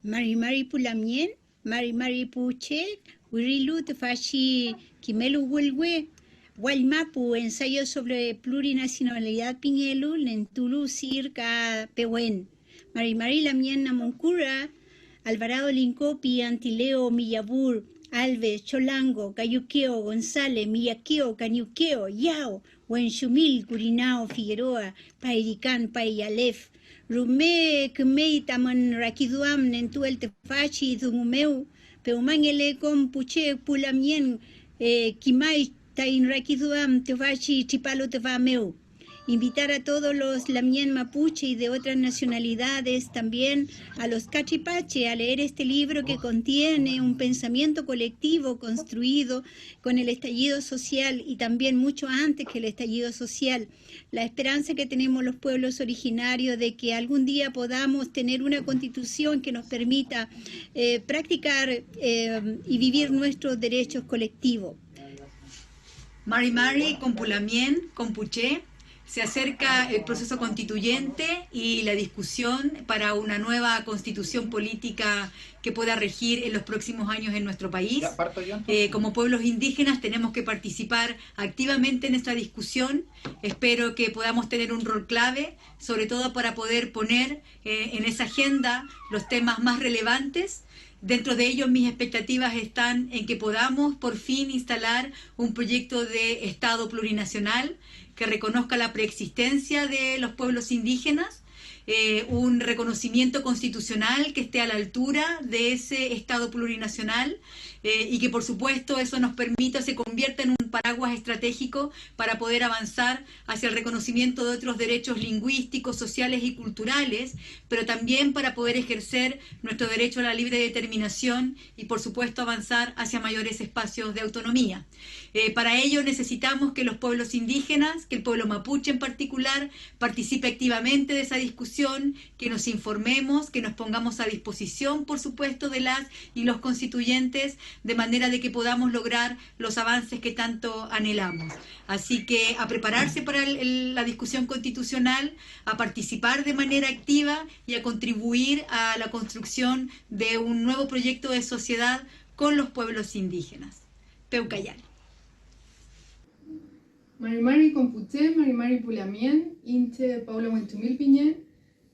Mari Pulamien, Mari Puche, Wirilu Tefashi Kimelu Wilwe, Walmapu, ensayo sobre plurinacionalidad Piñelu, Lentulu Circa Pehuen, Mari Lamien Namoncura, Alvarado Lincopi, Antileo Millabur, Alves, Cholango, Cayuqueo, González, Millaqueo, Cañuqueo, Yao, Huenchumil, Curinao, Figueroa, Pairicán, Payalef, Rume, Kmei, Taman, Rakiduam, Nentuel, Tefachi, Zumumeu, Peumangele, Com, Puche, Pulamien, Kimai, Tain, Rakiduam, Tefachi, Chipalo, Tefameu. Invitar a todos los Lamien Mapuche y de otras nacionalidades, también a los Cachipache, a leer este libro que contiene un pensamiento colectivo construido con el estallido social y también mucho antes que el estallido social. La esperanza que tenemos los pueblos originarios de que algún día podamos tener una constitución que nos permita practicar y vivir nuestros derechos colectivos. Mari, Compulamien, Compuché. Se acerca el proceso constituyente y la discusión para una nueva constitución política que pueda regir en los próximos años en nuestro país. Como pueblos indígenas tenemos que participar activamente en esta discusión. Espero que podamos tener un rol clave, sobre todo para poder poner en esa agenda los temas más relevantes. Dentro de ellos mis expectativas están en que podamos por fin instalar un proyecto de Estado plurinacional que reconozca la preexistencia de los pueblos indígenas, un reconocimiento constitucional que esté a la altura de ese Estado plurinacional y que por supuesto eso nos permita, se convierta en un paraguas estratégico para poder avanzar hacia el reconocimiento de otros derechos lingüísticos, sociales y culturales, pero también para poder ejercer nuestro derecho a la libre determinación y por supuesto avanzar hacia mayores espacios de autonomía. Para ello necesitamos que los pueblos indígenas, que el pueblo mapuche en particular, participe activamente de esa discusión, que nos informemos, que nos pongamos a disposición, por supuesto, de las y los constituyentes, de manera de que podamos lograr los avances que tanto anhelamos. Así que a prepararse para la discusión constitucional, a participar de manera activa y a contribuir a la construcción de un nuevo proyecto de sociedad con los pueblos indígenas. Peucayal. Mari Compuché, Mari Pulamien, Inche Paula Huenchumil Piñén,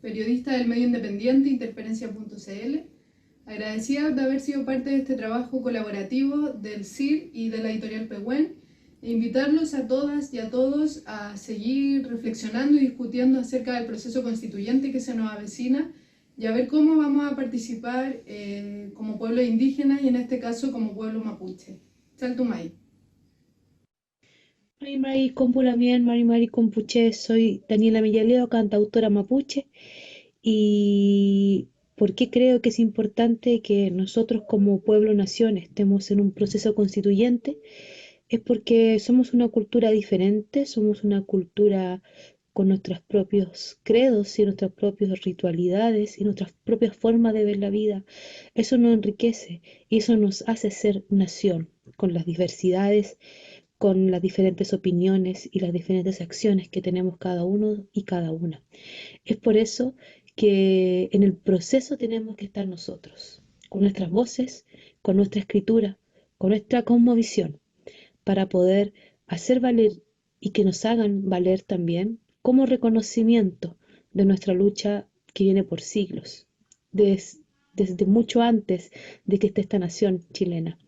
periodista del medio independiente Interferencia.cl, agradecida de haber sido parte de este trabajo colaborativo del CIR y de la editorial Pehuen, e invitarlos a todas y a todos a seguir reflexionando y discutiendo acerca del proceso constituyente que se nos avecina y a ver cómo vamos a participar como pueblo indígena y en este caso como pueblo mapuche. Chaltumay. Mari Compulamien, Mari Compuché, soy Daniela Millaleo, cantautora mapuche, y ¿por qué creo que es importante que nosotros como pueblo-nación estemos en un proceso constituyente? Es porque somos una cultura diferente, somos una cultura con nuestros propios credos y nuestras propias ritualidades y nuestras propias formas de ver la vida. Eso nos enriquece y eso nos hace ser nación, con las diversidades, con las diferentes opiniones y las diferentes acciones que tenemos cada uno y cada una. Es por eso que en el proceso tenemos que estar nosotros, con nuestras voces, con nuestra escritura, con nuestra cosmovisión, para poder hacer valer y que nos hagan valer también como reconocimiento de nuestra lucha que viene por siglos, desde mucho antes de que esté esta nación chilena.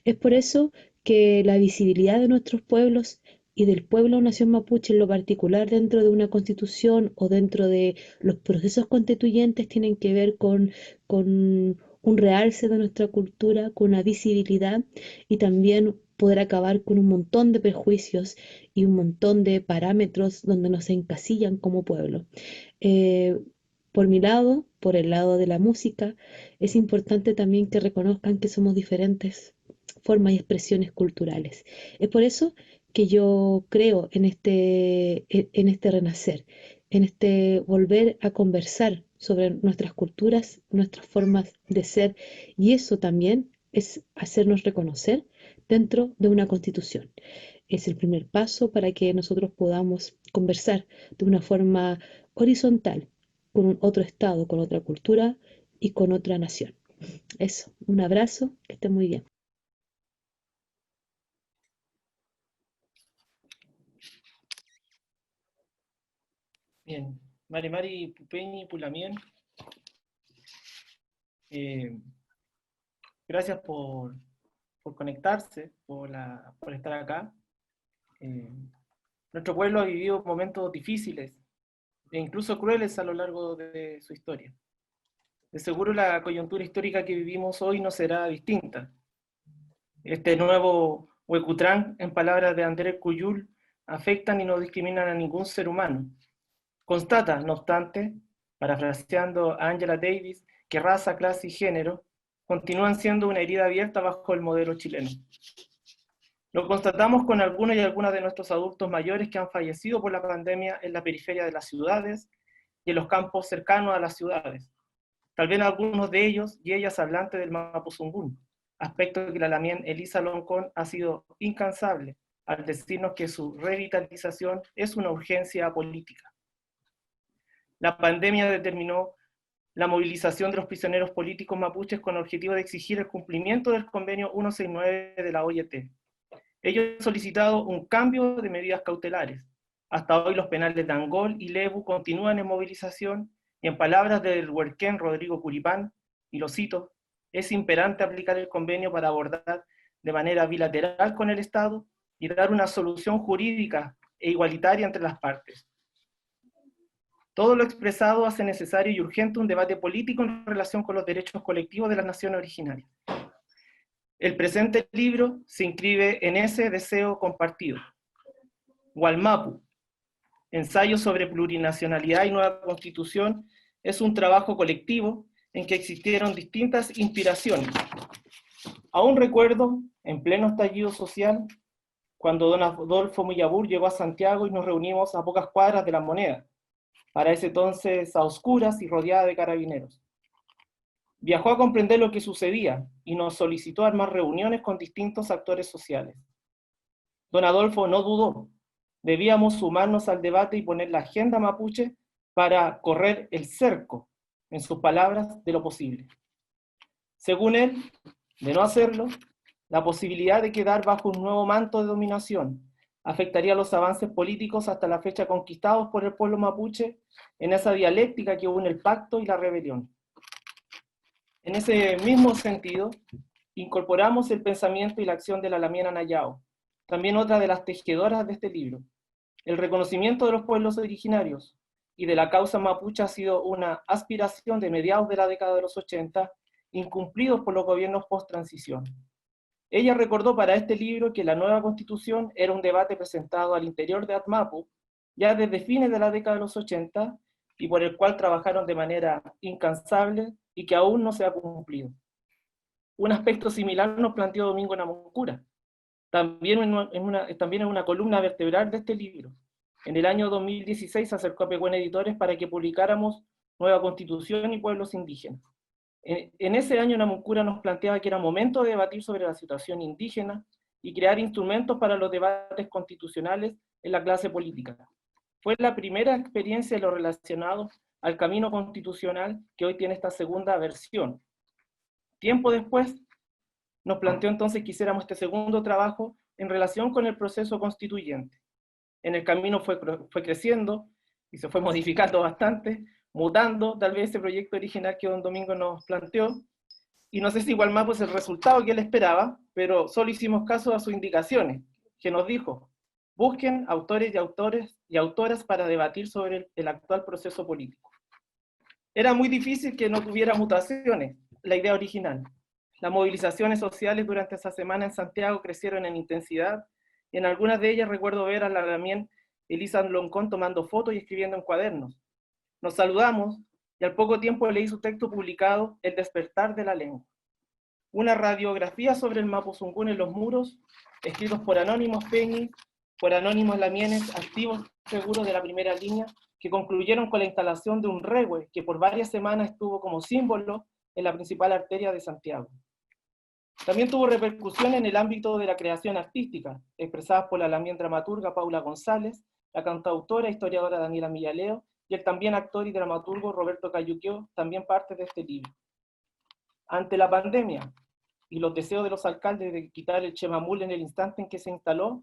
Es por eso que la visibilidad de nuestros pueblos y del pueblo nación mapuche en lo particular dentro de una constitución o dentro de los procesos constituyentes tienen que ver con un realce de nuestra cultura, con una visibilidad y también poder acabar con un montón de prejuicios y un montón de parámetros donde nos encasillan como pueblo. Por mi lado, por el lado de la música, es importante también que reconozcan que somos diferentes formas y expresiones culturales. Es por eso que yo creo en este renacer, en este volver a conversar sobre nuestras culturas, nuestras formas de ser, y eso también es hacernos reconocer dentro de una constitución. Es el primer paso para que nosotros podamos conversar de una forma horizontal con otro Estado, con otra cultura y con otra nación. Eso, un abrazo, que estén muy bien. Bien, Mari Mari Pupeñi Pulamien, eh, gracias por conectarse, por estar acá. Nuestro pueblo ha vivido momentos difíciles e incluso crueles a lo largo de su historia. De seguro la coyuntura histórica que vivimos hoy no será distinta. Este nuevo Huecutrán, en palabras de Andrés Cuyul, afectan y no discriminan a ningún ser humano. Constata, no obstante, parafraseando a Angela Davis, que raza, clase y género continúan siendo una herida abierta bajo el modelo chileno. Lo constatamos con algunos y algunas de nuestros adultos mayores que han fallecido por la pandemia en la periferia de las ciudades y en los campos cercanos a las ciudades. Tal vez algunos de ellos y ellas hablantes del Mapuzungún, aspecto que la Lamien Elisa Loncón ha sido incansable al decirnos que su revitalización es una urgencia política. La pandemia determinó la movilización de los prisioneros políticos mapuches con el objetivo de exigir el cumplimiento del convenio 169 de la OIT. Ellos han solicitado un cambio de medidas cautelares. Hasta hoy los penales de Angol y Lebu continúan en movilización y en palabras del huerquén Rodrigo Curipán, y lo cito, es imperante aplicar el convenio para abordar de manera bilateral con el Estado y dar una solución jurídica e igualitaria entre las partes. Todo lo expresado hace necesario y urgente un debate político en relación con los derechos colectivos de las naciones originarias. El presente libro se inscribe en ese deseo compartido. Gualmapu, ensayo sobre plurinacionalidad y nueva constitución, es un trabajo colectivo en que existieron distintas inspiraciones. Aún recuerdo, en pleno estallido social, cuando don Adolfo Muyabur llegó a Santiago y nos reunimos a pocas cuadras de La Moneda, para ese entonces a oscuras y rodeada de carabineros. Viajó a comprender lo que sucedía y nos solicitó armar reuniones con distintos actores sociales. Don Adolfo no dudó. Debíamos sumarnos al debate y poner la agenda mapuche para correr el cerco, en sus palabras, de lo posible. Según él, de no hacerlo, la posibilidad de quedar bajo un nuevo manto de dominación afectaría los avances políticos hasta la fecha conquistados por el pueblo mapuche en esa dialéctica que une el pacto y la rebelión. En ese mismo sentido, incorporamos el pensamiento y la acción de la Lamien Anayao, también otra de las tejedoras de este libro. El reconocimiento de los pueblos originarios y de la causa mapuche ha sido una aspiración de mediados de la década de los 80, incumplidos por los gobiernos post-transición. Ella recordó para este libro que la nueva constitución era un debate presentado al interior de Atmapu, ya desde fines de la década de los 80, y por el cual trabajaron de manera incansable y que aún no se ha cumplido. Un aspecto similar nos planteó Domingo Namuncura, también en una columna vertebral de este libro. En el año 2016 se acercó a Pehuen Editores para que publicáramos Nueva Constitución y Pueblos Indígenas. En ese año Namuncura nos planteaba que era momento de debatir sobre la situación indígena y crear instrumentos para los debates constitucionales en la clase política. Fue la primera experiencia de lo relacionado al camino constitucional que hoy tiene esta segunda versión. Tiempo después, nos planteó entonces que hiciéramos este segundo trabajo en relación con el proceso constituyente. En el camino fue creciendo y se fue modificando bastante, mutando tal vez ese proyecto original que don Domingo nos planteó, y no sé si igual más pues el resultado que él esperaba, pero solo hicimos caso a sus indicaciones, que nos dijo, busquen autores y autoras para debatir sobre el actual proceso político. Era muy difícil que no tuviera mutaciones, la idea original. Las movilizaciones sociales durante esa semana en Santiago crecieron en intensidad, y en algunas de ellas recuerdo ver a la Lamien Elisa Loncón tomando fotos y escribiendo en cuadernos. Nos saludamos, y al poco tiempo leí su texto publicado, El despertar de la lengua. Una radiografía sobre el Mapuzungún en los muros, escritos por anónimos peñis, por anónimos lamienes, activos seguros de la primera línea, que concluyeron con la instalación de un rehue que por varias semanas estuvo como símbolo en la principal arteria de Santiago. También tuvo repercusión en el ámbito de la creación artística, expresadas por la lamien dramaturga Paula González, la cantautora e historiadora Daniela Millaleo, y el también actor y dramaturgo Roberto Cayuqueo, también parte de este libro. Ante la pandemia y los deseos de los alcaldes de quitar el chemamul en el instante en que se instaló,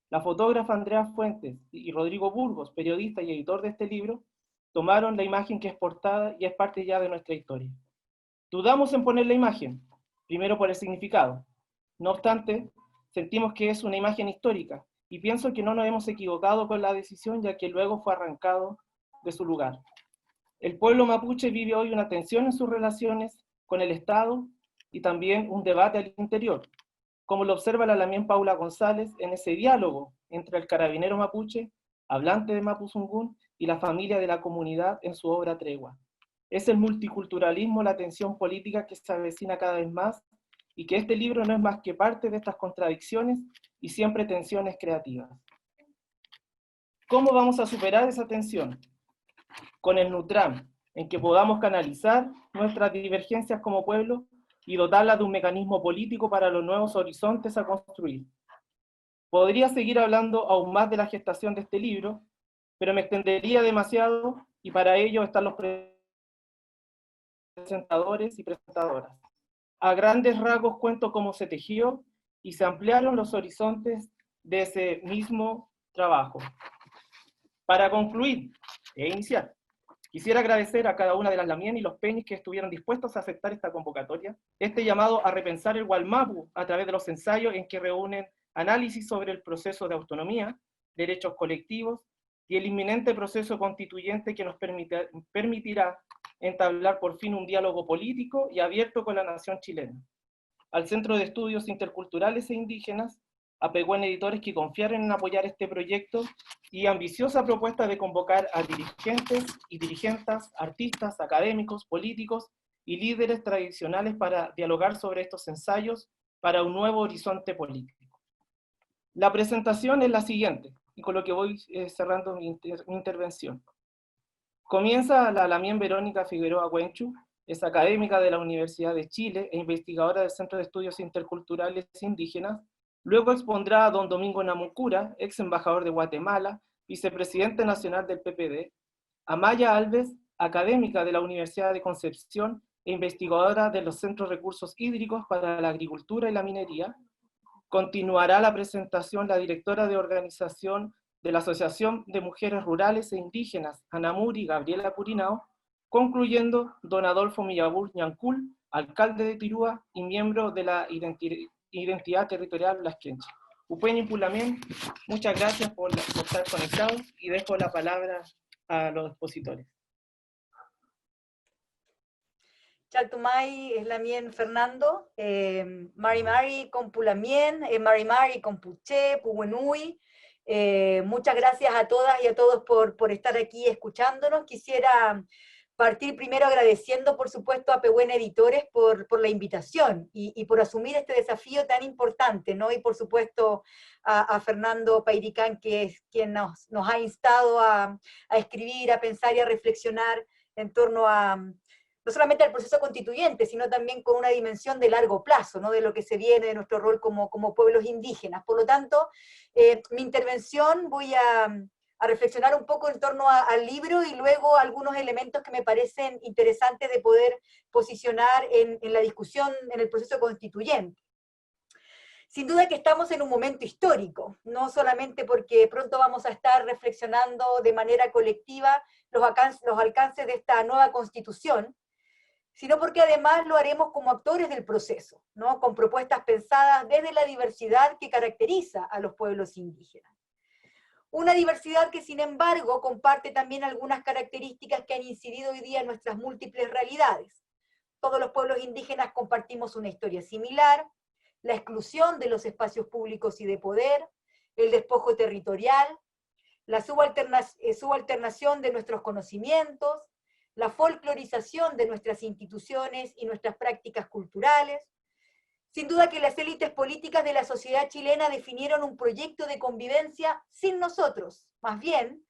la fotógrafa Andrea Fuentes y Rodrigo Burgos, periodista y editor de este libro, tomaron la imagen que es portada y es parte ya de nuestra historia. Dudamos en poner la imagen, primero por el significado. No obstante, sentimos que es una imagen histórica y pienso que no nos hemos equivocado con la decisión, ya que luego fue arrancado de su lugar. El pueblo mapuche vive hoy una tensión en sus relaciones con el Estado y también un debate al interior, como lo observa la Lamien Paula González en ese diálogo entre el carabinero mapuche, hablante de Mapuzungún, y la familia de la comunidad en su obra Tregua. Es el multiculturalismo, la tensión política que se avecina cada vez más, y que este libro no es más que parte de estas contradicciones y siempre tensiones creativas. ¿Cómo vamos a superar esa tensión? Con el Nutram, en que podamos canalizar nuestras divergencias como pueblo y dotarlas de un mecanismo político para los nuevos horizontes a construir. Podría seguir hablando aún más de la gestación de este libro, pero me extendería demasiado y para ello están los presentadores y presentadoras. A grandes rasgos cuento cómo se tejió y se ampliaron los horizontes de ese mismo trabajo. Para concluir e iniciar, quisiera agradecer a cada una de las Lamien y los Peñis que estuvieron dispuestos a aceptar esta convocatoria, este llamado a repensar el Gualmapu a través de los ensayos en que reúnen análisis sobre el proceso de autonomía, derechos colectivos y el inminente proceso constituyente que nos permitirá entablar por fin un diálogo político y abierto con la nación chilena. Al Centro de Estudios Interculturales e Indígenas, a Pehuen Editores que confiaron en apoyar este proyecto y ambiciosa propuesta de convocar a dirigentes y dirigentas, artistas, académicos, políticos y líderes tradicionales para dialogar sobre estos ensayos para un nuevo horizonte político. La presentación es la siguiente, y con lo que voy cerrando mi intervención. Comienza la Lamien Verónica Figueroa Huenchu, es académica de la Universidad de Chile e investigadora del Centro de Estudios Interculturales Indígenas. Luego expondrá a don Domingo Namucura, ex embajador de Guatemala, vicepresidente nacional del PPD, a Maya Alves, académica de la Universidad de Concepción e investigadora de los Centros de Recursos Hídricos para la Agricultura y la Minería. Continuará la presentación la directora de organización de la Asociación de Mujeres Rurales e Indígenas, Anamuri Gabriela Curinao, concluyendo don Adolfo Millabur Ñancul, alcalde de Tirúa y miembro de la Identidad Territorial Las Quenchas. Upeñi Pulamien, muchas gracias por estar conectados y dejo la palabra a los expositores. Chaltumay es Lamien Fernando, Mari con Pulamien, Mari con Puché, Puwenui. Muchas gracias a todas y a todos por estar aquí escuchándonos. Quisiera partir primero agradeciendo, por supuesto, a Pehuen Editores por la invitación y por asumir este desafío tan importante, ¿no? Y por supuesto a Fernando Pairicán, que es quien nos ha instado a escribir, a pensar y a reflexionar en torno a no solamente al proceso constituyente, sino también con una dimensión de largo plazo, ¿no? De lo que se viene de nuestro rol como pueblos indígenas. Por lo tanto, mi intervención voy a reflexionar un poco en torno al libro y luego algunos elementos que me parecen interesantes de poder posicionar en la discusión en el proceso constituyente. Sin duda que estamos en un momento histórico, no solamente porque pronto vamos a estar reflexionando de manera colectiva los alcances de esta nueva constitución, sino porque además lo haremos como actores del proceso, ¿no? Con propuestas pensadas desde la diversidad que caracteriza a los pueblos indígenas. Una diversidad que, sin embargo, comparte también algunas características que han incidido hoy día en nuestras múltiples realidades. Todos los pueblos indígenas compartimos una historia similar, la exclusión de los espacios públicos y de poder, el despojo territorial, la subalternación de nuestros conocimientos, la folclorización de nuestras instituciones y nuestras prácticas culturales. Sin duda que las élites políticas de la sociedad chilena definieron un proyecto de convivencia sin nosotros, más bien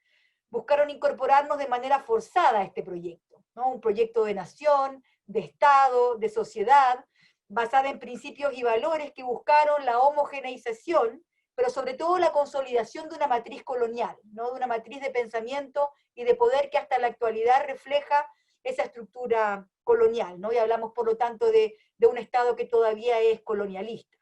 buscaron incorporarnos de manera forzada a este proyecto, ¿no? Un proyecto de nación, de Estado, de sociedad, basada en principios y valores que buscaron la homogeneización, pero sobre todo la consolidación de una matriz colonial, ¿no? De una matriz de pensamiento y de poder que hasta la actualidad refleja esa estructura colonial, ¿no? Y hablamos, por lo tanto, de un Estado que todavía es colonialista.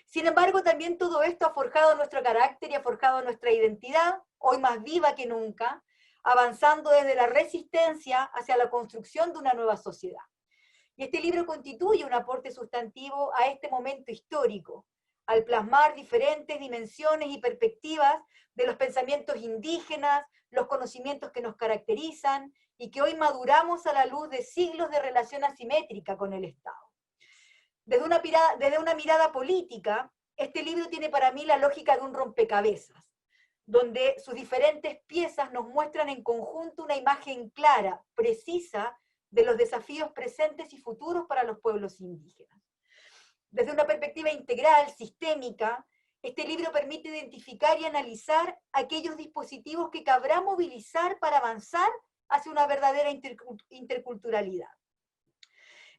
Sin embargo, también todo esto ha forjado nuestro carácter y ha forjado nuestra identidad, hoy más viva que nunca, avanzando desde la resistencia hacia la construcción de una nueva sociedad. Y este libro constituye un aporte sustantivo a este momento histórico, al plasmar diferentes dimensiones y perspectivas de los pensamientos indígenas, los conocimientos que nos caracterizan y que hoy maduramos a la luz de siglos de relación asimétrica con el Estado. Desde una mirada política, este libro tiene para mí la lógica de un rompecabezas, donde sus diferentes piezas nos muestran en conjunto una imagen clara, precisa, de los desafíos presentes y futuros para los pueblos indígenas. Desde una perspectiva integral, sistémica, este libro permite identificar y analizar aquellos dispositivos que cabrá movilizar para avanzar hacia una verdadera interculturalidad.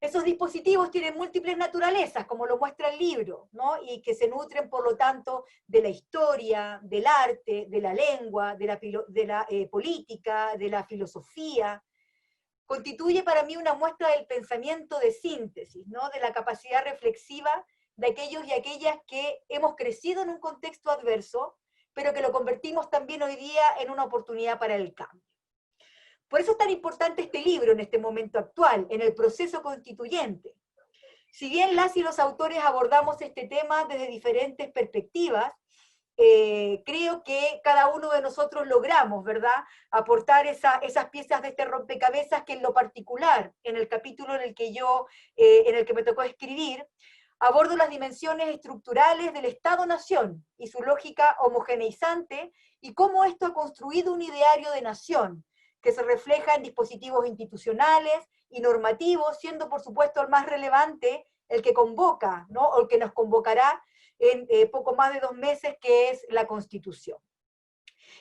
Esos dispositivos tienen múltiples naturalezas, como lo muestra el libro, ¿no? Y que se nutren, por lo tanto, de la historia, del arte, de la lengua, de la política, de la filosofía. Constituye para mí una muestra del pensamiento de síntesis, ¿no? De la capacidad reflexiva de aquellos y aquellas que hemos crecido en un contexto adverso, pero que lo convertimos también hoy día en una oportunidad para el cambio. Por eso es tan importante este libro en este momento actual, en el proceso constituyente. Si bien las y los autores abordamos este tema desde diferentes perspectivas, creo que cada uno de nosotros logramos, ¿verdad?, aportar esas piezas de este rompecabezas que en lo particular, en el capítulo en el que me tocó escribir, abordo las dimensiones estructurales del Estado-Nación y su lógica homogeneizante y cómo esto ha construido un ideario de nación, que se refleja en dispositivos institucionales y normativos, siendo por supuesto el más relevante el que convoca, ¿no? O el que nos convocará en poco más de 2 meses, que es la Constitución.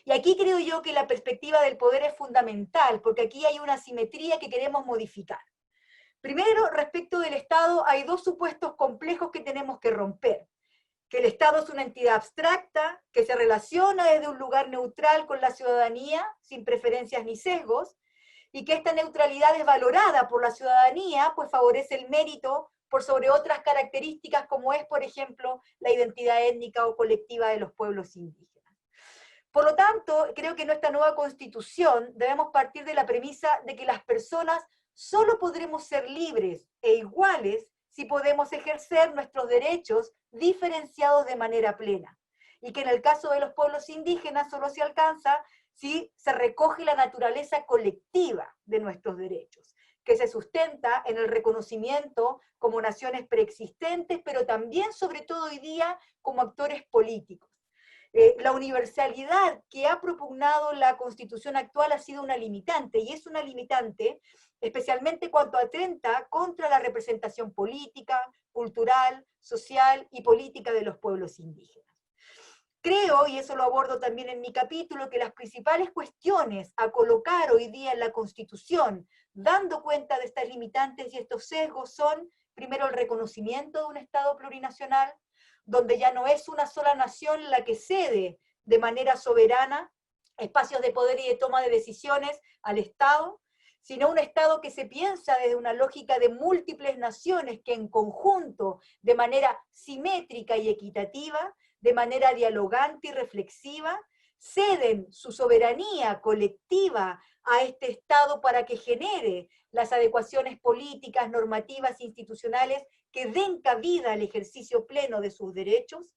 Y aquí creo yo que la perspectiva del poder es fundamental, porque aquí hay una asimetría que queremos modificar. Primero, respecto del Estado, hay 2 supuestos complejos que tenemos que romper. Que el Estado es una entidad abstracta, que se relaciona desde un lugar neutral con la ciudadanía, sin preferencias ni sesgos, y que esta neutralidad es valorada por la ciudadanía, pues favorece el mérito por sobre otras características como es, por ejemplo, la identidad étnica o colectiva de los pueblos indígenas. Por lo tanto, creo que en nuestra nueva Constitución debemos partir de la premisa de que las personas solo podremos ser libres e iguales si podemos ejercer nuestros derechos diferenciados de manera plena. Y que en el caso de los pueblos indígenas solo se alcanza si se recoge la naturaleza colectiva de nuestros derechos, que se sustenta en el reconocimiento como naciones preexistentes, pero también, sobre todo hoy día, como actores políticos. La universalidad que ha propugnado la Constitución actual ha sido una limitante, y es una limitante especialmente cuando atenta contra la representación política, cultural, social y política de los pueblos indígenas. Creo, y eso lo abordo también en mi capítulo, que las principales cuestiones a colocar hoy día en la Constitución, dando cuenta de estas limitantes y estos sesgos, son, primero, el reconocimiento de un Estado plurinacional, donde ya no es una sola nación la que cede de manera soberana espacios de poder y de toma de decisiones al Estado, sino un Estado que se piensa desde una lógica de múltiples naciones que en conjunto, de manera simétrica y equitativa, de manera dialogante y reflexiva, ceden su soberanía colectiva a este Estado para que genere las adecuaciones políticas, normativas, institucionales que den cabida al ejercicio pleno de sus derechos.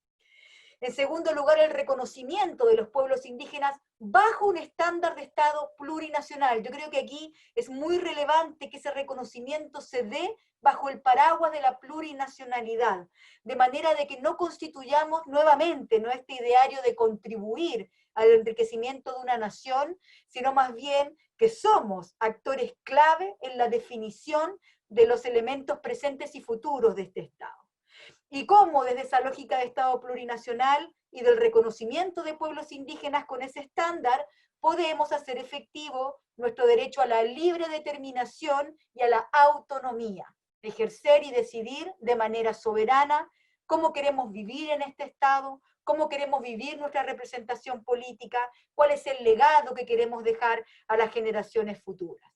En segundo lugar, el reconocimiento de los pueblos indígenas bajo un estándar de Estado plurinacional. Yo creo que aquí es muy relevante que ese reconocimiento se dé bajo el paraguas de la plurinacionalidad, de manera de que no constituyamos nuevamente, ¿no?, este ideario de contribuir al enriquecimiento de una nación, sino más bien que somos actores clave en la definición de los elementos presentes y futuros de este Estado. Y cómo desde esa lógica de Estado plurinacional y del reconocimiento de pueblos indígenas con ese estándar, podemos hacer efectivo nuestro derecho a la libre determinación y a la autonomía, ejercer y decidir de manera soberana cómo queremos vivir en este Estado, cómo queremos vivir nuestra representación política, cuál es el legado que queremos dejar a las generaciones futuras.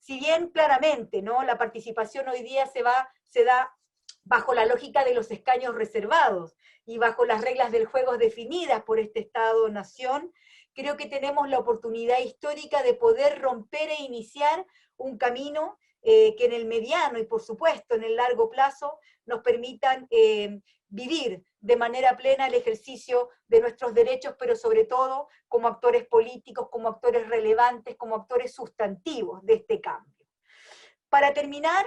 Si bien claramente, ¿no?, la participación hoy día se da bajo la lógica de los escaños reservados y bajo las reglas del juego definidas por este Estado-nación, creo que tenemos la oportunidad histórica de poder romper e iniciar un camino que en el mediano y por supuesto en el largo plazo nos permitan vivir de manera plena el ejercicio de nuestros derechos, pero sobre todo como actores políticos, como actores relevantes, como actores sustantivos de este cambio. Para terminar,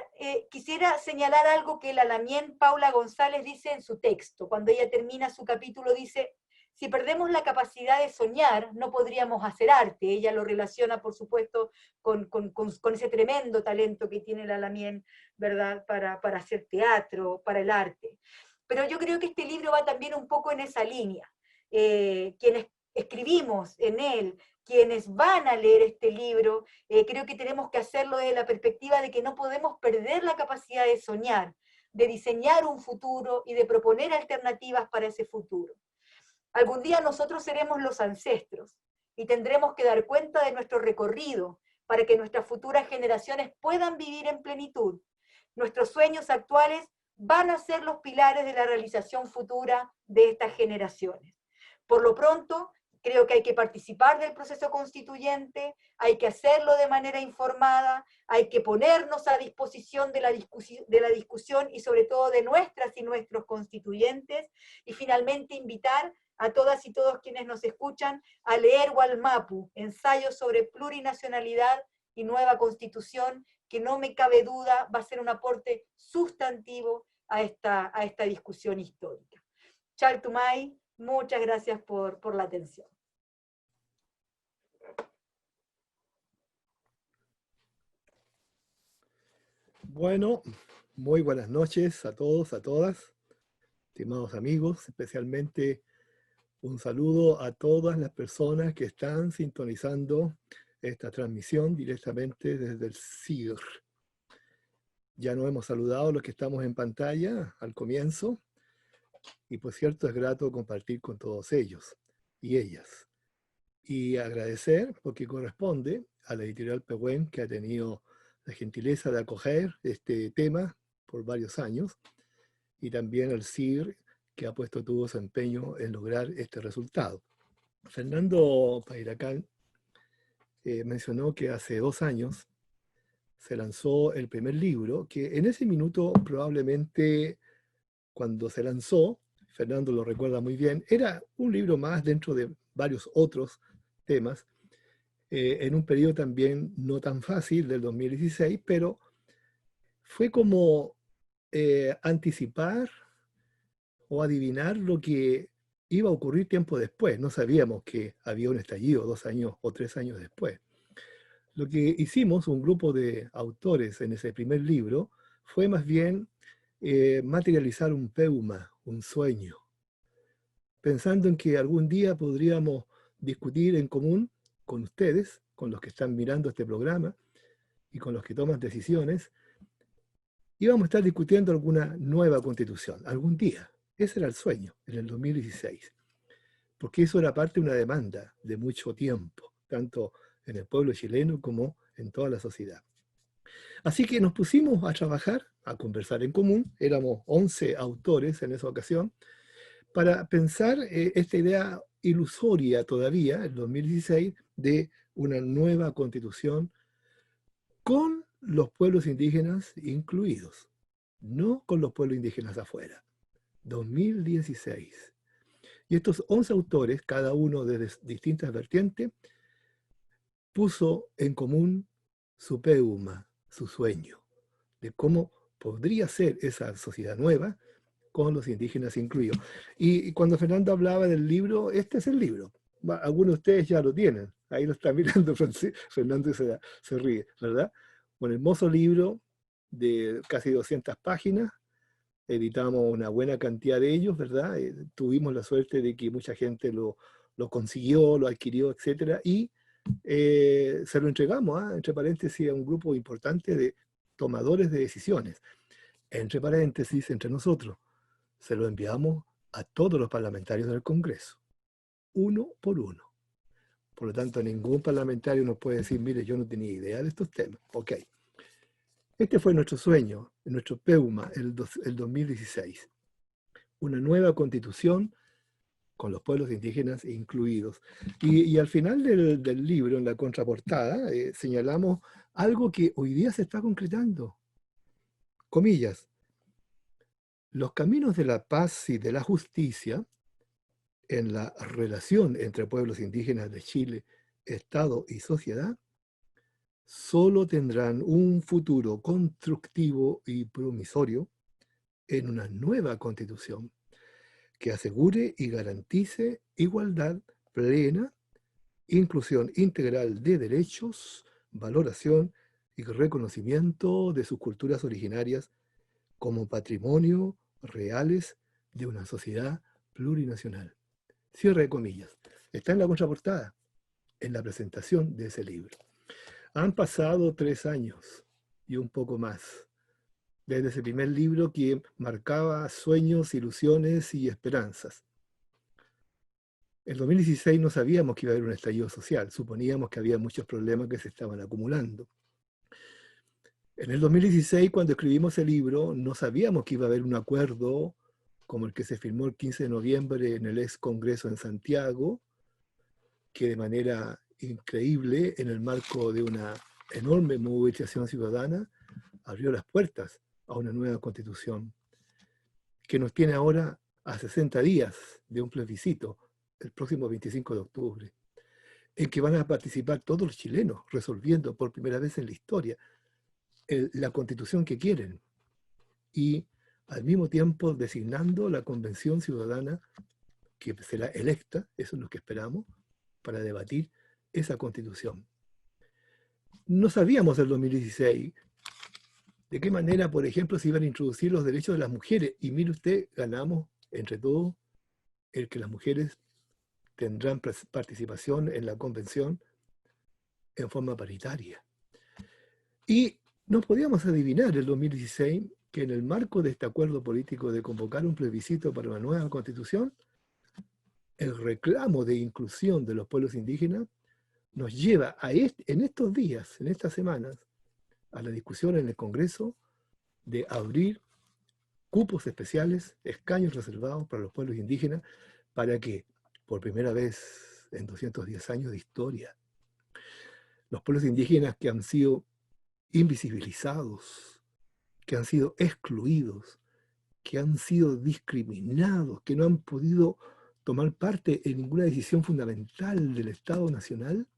quisiera señalar algo que la Lamien Paula González dice en su texto. Cuando ella termina su capítulo dice: si perdemos la capacidad de soñar, no podríamos hacer arte. Ella lo relaciona, por supuesto, con ese tremendo talento que tiene la Lamien, ¿verdad?, para hacer teatro, para el arte. Pero yo creo que este libro va también un poco en esa línea. Quienes escribimos en él, quienes van a leer este libro, creo que tenemos que hacerlo desde la perspectiva de que no podemos perder la capacidad de soñar, de diseñar un futuro y de proponer alternativas para ese futuro. Algún día nosotros seremos los ancestros y tendremos que dar cuenta de nuestro recorrido para que nuestras futuras generaciones puedan vivir en plenitud. Nuestros sueños actuales van a ser los pilares de la realización futura de estas generaciones. Por lo pronto, creo que hay que participar del proceso constituyente, hay que hacerlo de manera informada, hay que ponernos a disposición de la discusión y sobre todo de nuestras y nuestros constituyentes, y finalmente invitar a todas y todos quienes nos escuchan a leer Wallmapu, ensayo sobre plurinacionalidad y nueva constitución, que no me cabe duda va a ser un aporte sustantivo a esta discusión histórica. Chartumay, muchas gracias por la atención. Bueno, muy buenas noches a todos, a todas, estimados amigos, especialmente un saludo a todas las personas que están sintonizando esta transmisión directamente desde el CIR. Ya nos hemos saludado a los que estamos en pantalla al comienzo, y por cierto es grato compartir con todos ellos y ellas. Y agradecer, porque corresponde, a la editorial Pehuen, que ha tenido la gentileza de acoger este tema por varios años, y también al CIR, que ha puesto todo su empeño en lograr este resultado. Fernando Pairacán mencionó que hace 2 años se lanzó el primer libro, que en ese minuto probablemente cuando se lanzó, Fernando lo recuerda muy bien, era un libro más dentro de varios otros temas, en un periodo también no tan fácil del 2016, pero fue como anticipar o adivinar lo que iba a ocurrir tiempo después. No sabíamos que había un estallido 2 años o 3 años después. Lo que hicimos, un grupo de autores en ese primer libro, fue más bien materializar un peuma, un sueño, pensando en que algún día podríamos discutir en común con ustedes, con los que están mirando este programa y con los que toman decisiones, íbamos a estar discutiendo alguna nueva constitución, algún día. Ese era el sueño, en el 2016, porque eso era parte de una demanda de mucho tiempo, tanto en el pueblo chileno como en toda la sociedad. Así que nos pusimos a trabajar, a conversar en común, éramos 11 autores en esa ocasión, para pensar esta idea ilusoria todavía, en 2016, de una nueva constitución con los pueblos indígenas incluidos, no con los pueblos indígenas afuera. 2016. Y estos 11 autores, cada uno de distintas vertientes, puso en común su peuma, su sueño, de cómo podría ser esa sociedad nueva con los indígenas incluidos. Y cuando Fernando hablaba del libro, este es el libro. Algunos de ustedes ya lo tienen. Ahí lo está mirando Fernando y se ríe, ¿verdad? Un hermoso libro de casi 200 páginas. Editamos una buena cantidad de ellos, ¿verdad? Tuvimos la suerte de que mucha gente lo consiguió, lo adquirió, etc. Y se lo entregamos, entre paréntesis, a un grupo importante de tomadores de decisiones. Entre paréntesis, entre nosotros. Se lo enviamos a todos los parlamentarios del Congreso, uno por uno, Por lo tanto, ningún parlamentario nos puede decir, mire, yo no tenía idea de estos temas. Ok. Este fue nuestro sueño, nuestro PEUMA, el 2016. Una nueva constitución con los pueblos indígenas incluidos. Y al final del libro, en la contraportada, señalamos algo que hoy día se está concretando. Comillas, los caminos de la paz y de la justicia en la relación entre pueblos indígenas de Chile, Estado y sociedad, solo tendrán un futuro constructivo y promisorio en una nueva constitución que asegure y garantice igualdad plena, inclusión integral de derechos, valoración y reconocimiento de sus culturas originarias como patrimonio reales de una sociedad plurinacional. Cierre de comillas. Está en la contraportada, en la presentación de ese libro. Han pasado 3 años y un poco más desde ese primer libro que marcaba sueños, ilusiones y esperanzas. En 2016 no sabíamos que iba a haber un estallido social, suponíamos que había muchos problemas que se estaban acumulando. En el 2016, cuando escribimos el libro, no sabíamos que iba a haber un acuerdo como el que se firmó el 15 de noviembre en el ex Congreso en Santiago, que de manera increíble, en el marco de una enorme movilización ciudadana, abrió las puertas a una nueva constitución, que nos tiene ahora a 60 días de un plebiscito, el próximo 25 de octubre, en que van a participar todos los chilenos, resolviendo por primera vez en la historia la constitución que quieren, y al mismo tiempo designando la convención ciudadana que será electa, eso es lo que esperamos, para debatir esa constitución. No sabíamos en 2016 de qué manera, por ejemplo, se iban a introducir los derechos de las mujeres, y mire usted, ganamos entre todos el que las mujeres tendrán participación en la convención en forma paritaria. Y no podíamos adivinar el 2016 que en el marco de este acuerdo político de convocar un plebiscito para una nueva constitución, el reclamo de inclusión de los pueblos indígenas nos lleva en estos días, en estas semanas, a la discusión en el Congreso de abrir cupos especiales, escaños reservados para los pueblos indígenas, para que, por primera vez en 210 años de historia, los pueblos indígenas que han sido invisibilizados, que han sido excluidos, que han sido discriminados, que no han podido tomar parte en ninguna decisión fundamental del Estado Nacional,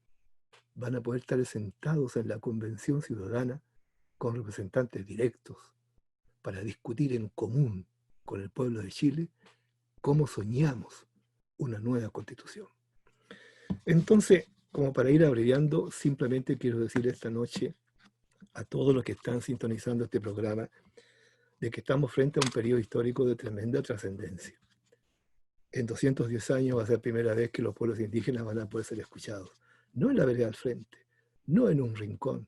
van a poder estar sentados en la Convención Ciudadana con representantes directos para discutir en común con el pueblo de Chile cómo soñamos una nueva constitución. Entonces, como para ir abreviando, simplemente quiero decir esta noche a todos los que están sintonizando este programa de que estamos frente a un periodo histórico de tremenda trascendencia. En 210 años va a ser la primera vez que los pueblos indígenas van a poder ser escuchados. No en la vereda al frente, no en un rincón,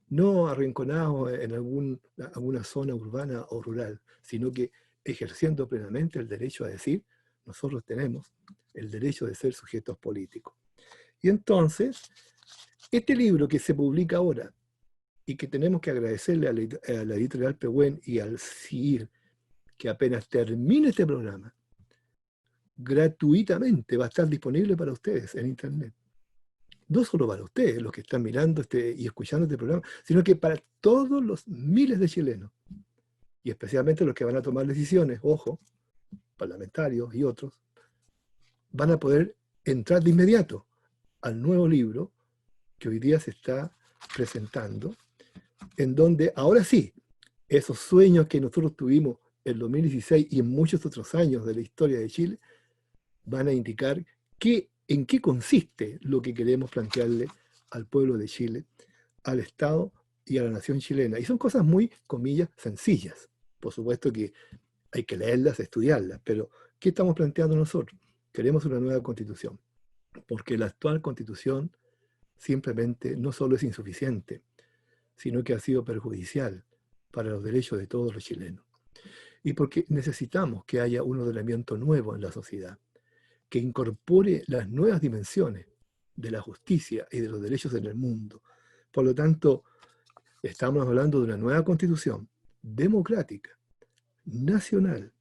no arrinconados en alguna zona urbana o rural, sino que ejerciendo plenamente el derecho a decir, nosotros tenemos el derecho de ser sujetos políticos. Y entonces, este libro que se publica ahora, y que tenemos que agradecerle a la editorial Pehuen y al CIIR, que apenas termine este programa, gratuitamente va a estar disponible para ustedes en Internet. No solo para ustedes, los que están mirando y escuchando este programa, sino que para todos los miles de chilenos, y especialmente los que van a tomar decisiones, ojo, parlamentarios y otros, van a poder entrar de inmediato al nuevo libro que hoy día se está presentando, en donde ahora sí, esos sueños que nosotros tuvimos en 2016 y en muchos otros años de la historia de Chile, van a indicar en qué consiste lo que queremos plantearle al pueblo de Chile, al Estado y a la nación chilena. Y son cosas muy, comillas, sencillas. Por supuesto que hay que leerlas, estudiarlas, pero ¿qué estamos planteando nosotros? Queremos una nueva constitución, porque la actual constitución simplemente no solo es insuficiente, sino que ha sido perjudicial para los derechos de todos los chilenos. Y porque necesitamos que haya un ordenamiento nuevo en la sociedad, que incorpore las nuevas dimensiones de la justicia y de los derechos en el mundo. Por lo tanto, estamos hablando de una nueva constitución democrática, nacional,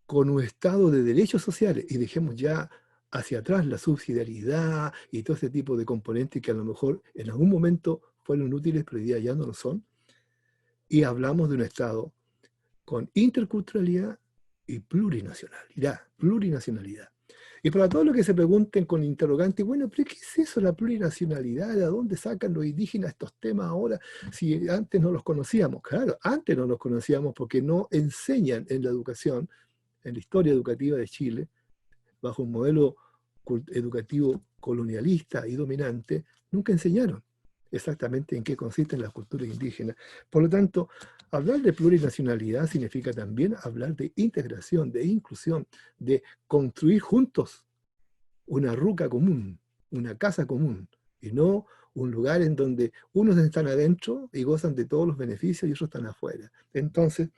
con un Estado de derechos sociales, y dejemos ya hacia atrás la subsidiariedad y todo ese tipo de componentes que a lo mejor en algún momento fueron útiles, pero hoy día ya no lo son, y hablamos de un Estado con interculturalidad y plurinacionalidad. Y para todos los que se pregunten con interrogante, bueno, pero ¿qué es eso, la plurinacionalidad? ¿De dónde sacan los indígenas estos temas ahora? Si antes no los conocíamos. Claro, antes no los conocíamos porque no enseñan en la educación, en la historia educativa de Chile, bajo un modelo educativo colonialista y dominante, nunca enseñaron exactamente en qué consisten las culturas indígenas. Por lo tanto, hablar de plurinacionalidad significa también hablar de integración, de inclusión, de construir juntos una ruca común, una casa común, y no un lugar en donde unos están adentro y gozan de todos los beneficios y otros están afuera. Entonces,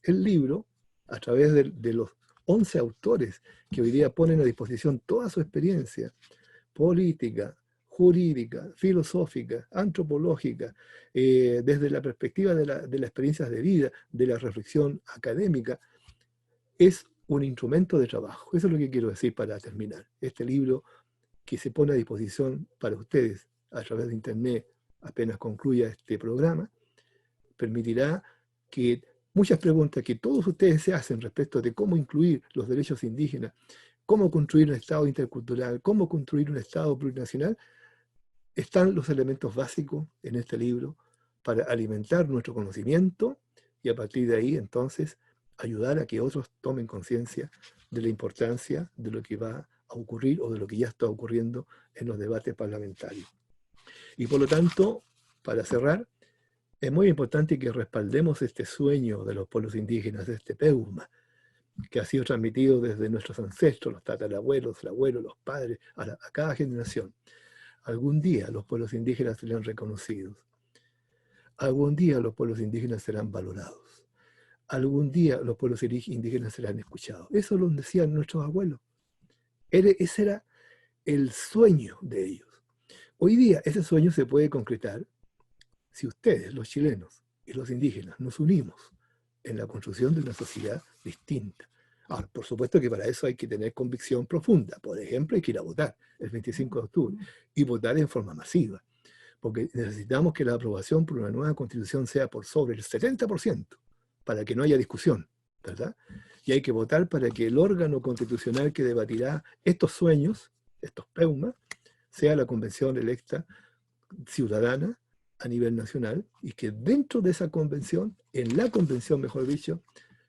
el libro, a través de los 11 autores que hoy día ponen a disposición toda su experiencia política, jurídica, filosófica, antropológica, desde la perspectiva de las experiencias de vida, de la reflexión académica, es un instrumento de trabajo. Eso es lo que quiero decir para terminar. Este libro que se pone a disposición para ustedes a través de Internet apenas concluya este programa, permitirá que muchas preguntas que todos ustedes se hacen respecto de cómo incluir los derechos indígenas, cómo construir un Estado intercultural, cómo construir un Estado plurinacional, están los elementos básicos en este libro para alimentar nuestro conocimiento y a partir de ahí entonces ayudar a que otros tomen conciencia de la importancia de lo que va a ocurrir o de lo que ya está ocurriendo en los debates parlamentarios. Y por lo tanto, para cerrar, es muy importante que respaldemos este sueño de los pueblos indígenas, de este peuma, que ha sido transmitido desde nuestros ancestros, los tatarabuelos, los abuelos, los padres, a cada generación. Algún día los pueblos indígenas serán reconocidos. Algún día los pueblos indígenas serán valorados. Algún día los pueblos indígenas serán escuchados. Eso lo decían nuestros abuelos. Ese era el sueño de ellos. Hoy día ese sueño se puede concretar si ustedes, los chilenos y los indígenas, nos unimos en la construcción de una sociedad distinta. Ahora, por supuesto que para eso hay que tener convicción profunda. Por ejemplo, hay que ir a votar el 25 de octubre y votar en forma masiva, porque necesitamos que la aprobación por una nueva constitución sea por sobre el 70%, para que no haya discusión, ¿verdad? Y hay que votar para que el órgano constitucional que debatirá estos sueños, estos peumas, sea la convención electa ciudadana a nivel nacional y que dentro de esa convención, en la convención mejor dicho,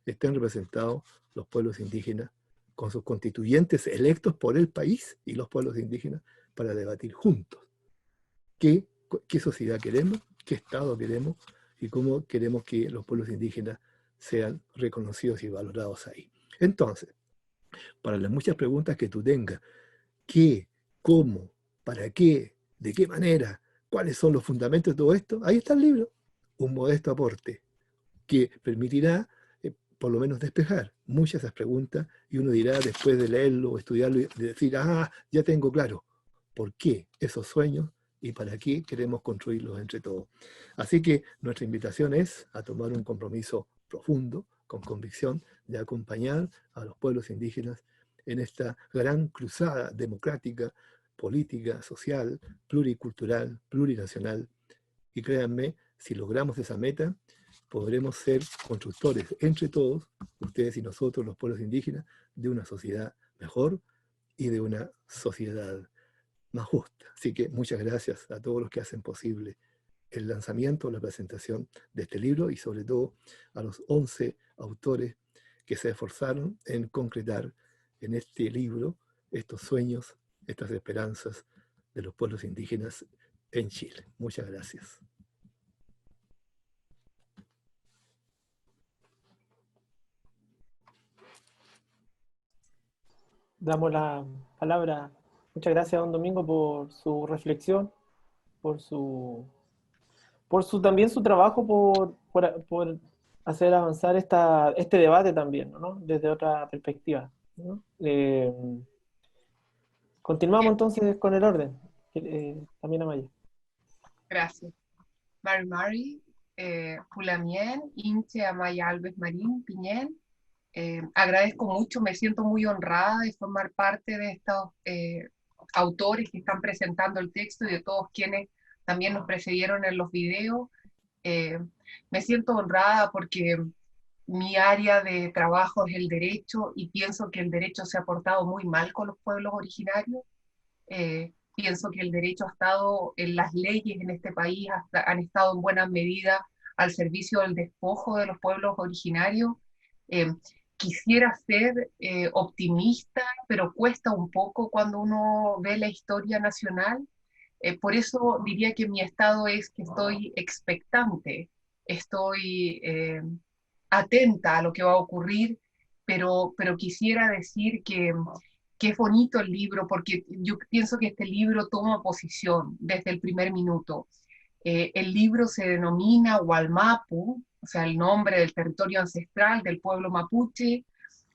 estén representados los pueblos indígenas con sus constituyentes electos por el país y los pueblos indígenas para debatir juntos qué sociedad queremos, qué Estado queremos y cómo queremos que los pueblos indígenas sean reconocidos y valorados ahí. Entonces, para las muchas preguntas que tú tengas, ¿qué? ¿Cómo? ¿Para qué? ¿De qué manera? ¿Cuáles son los fundamentos de todo esto? Ahí está el libro, un modesto aporte que permitirá por lo menos despejar muchas de esas preguntas y uno dirá después de leerlo o estudiarlo y decir, ya tengo claro por qué esos sueños y para qué queremos construirlos entre todos. Así que nuestra invitación es a tomar un compromiso profundo, con convicción, de acompañar a los pueblos indígenas en esta gran cruzada democrática, política, social, pluricultural, plurinacional. Y créanme, si logramos esa meta, podremos ser constructores entre todos, ustedes y nosotros, los pueblos indígenas, de una sociedad mejor y de una sociedad más justa. Así que muchas gracias a todos los que hacen posible el lanzamiento, la presentación de este libro y sobre todo a los 11 autores que se esforzaron en concretar en este libro estos sueños, estas esperanzas de los pueblos indígenas en Chile. Muchas gracias. Damos la palabra. Muchas gracias, don Domingo, por su reflexión, por también su trabajo, por hacer avanzar este debate también, ¿no? Desde otra perspectiva, ¿no? Continuamos entonces con el orden. También Amaya. Gracias. Mari Pulamien, Inche Amaya Alves Marín Piñén. Agradezco mucho, me siento muy honrada de formar parte de estos autores que están presentando el texto y de todos quienes también nos precedieron en los videos. Me siento honrada porque mi área de trabajo es el derecho y pienso que el derecho se ha portado muy mal con los pueblos originarios. Pienso que el derecho ha estado, en las leyes en este país han estado en buena medida al servicio del despojo de los pueblos originarios. Quisiera ser optimista, pero cuesta un poco cuando uno ve la historia nacional. Por eso diría que mi estado es que estoy expectante, estoy atenta a lo que va a ocurrir, pero quisiera decir que es bonito el libro, porque yo pienso que este libro toma posición desde el primer minuto. El libro se denomina Hualmapu, o sea, el nombre del territorio ancestral del pueblo mapuche,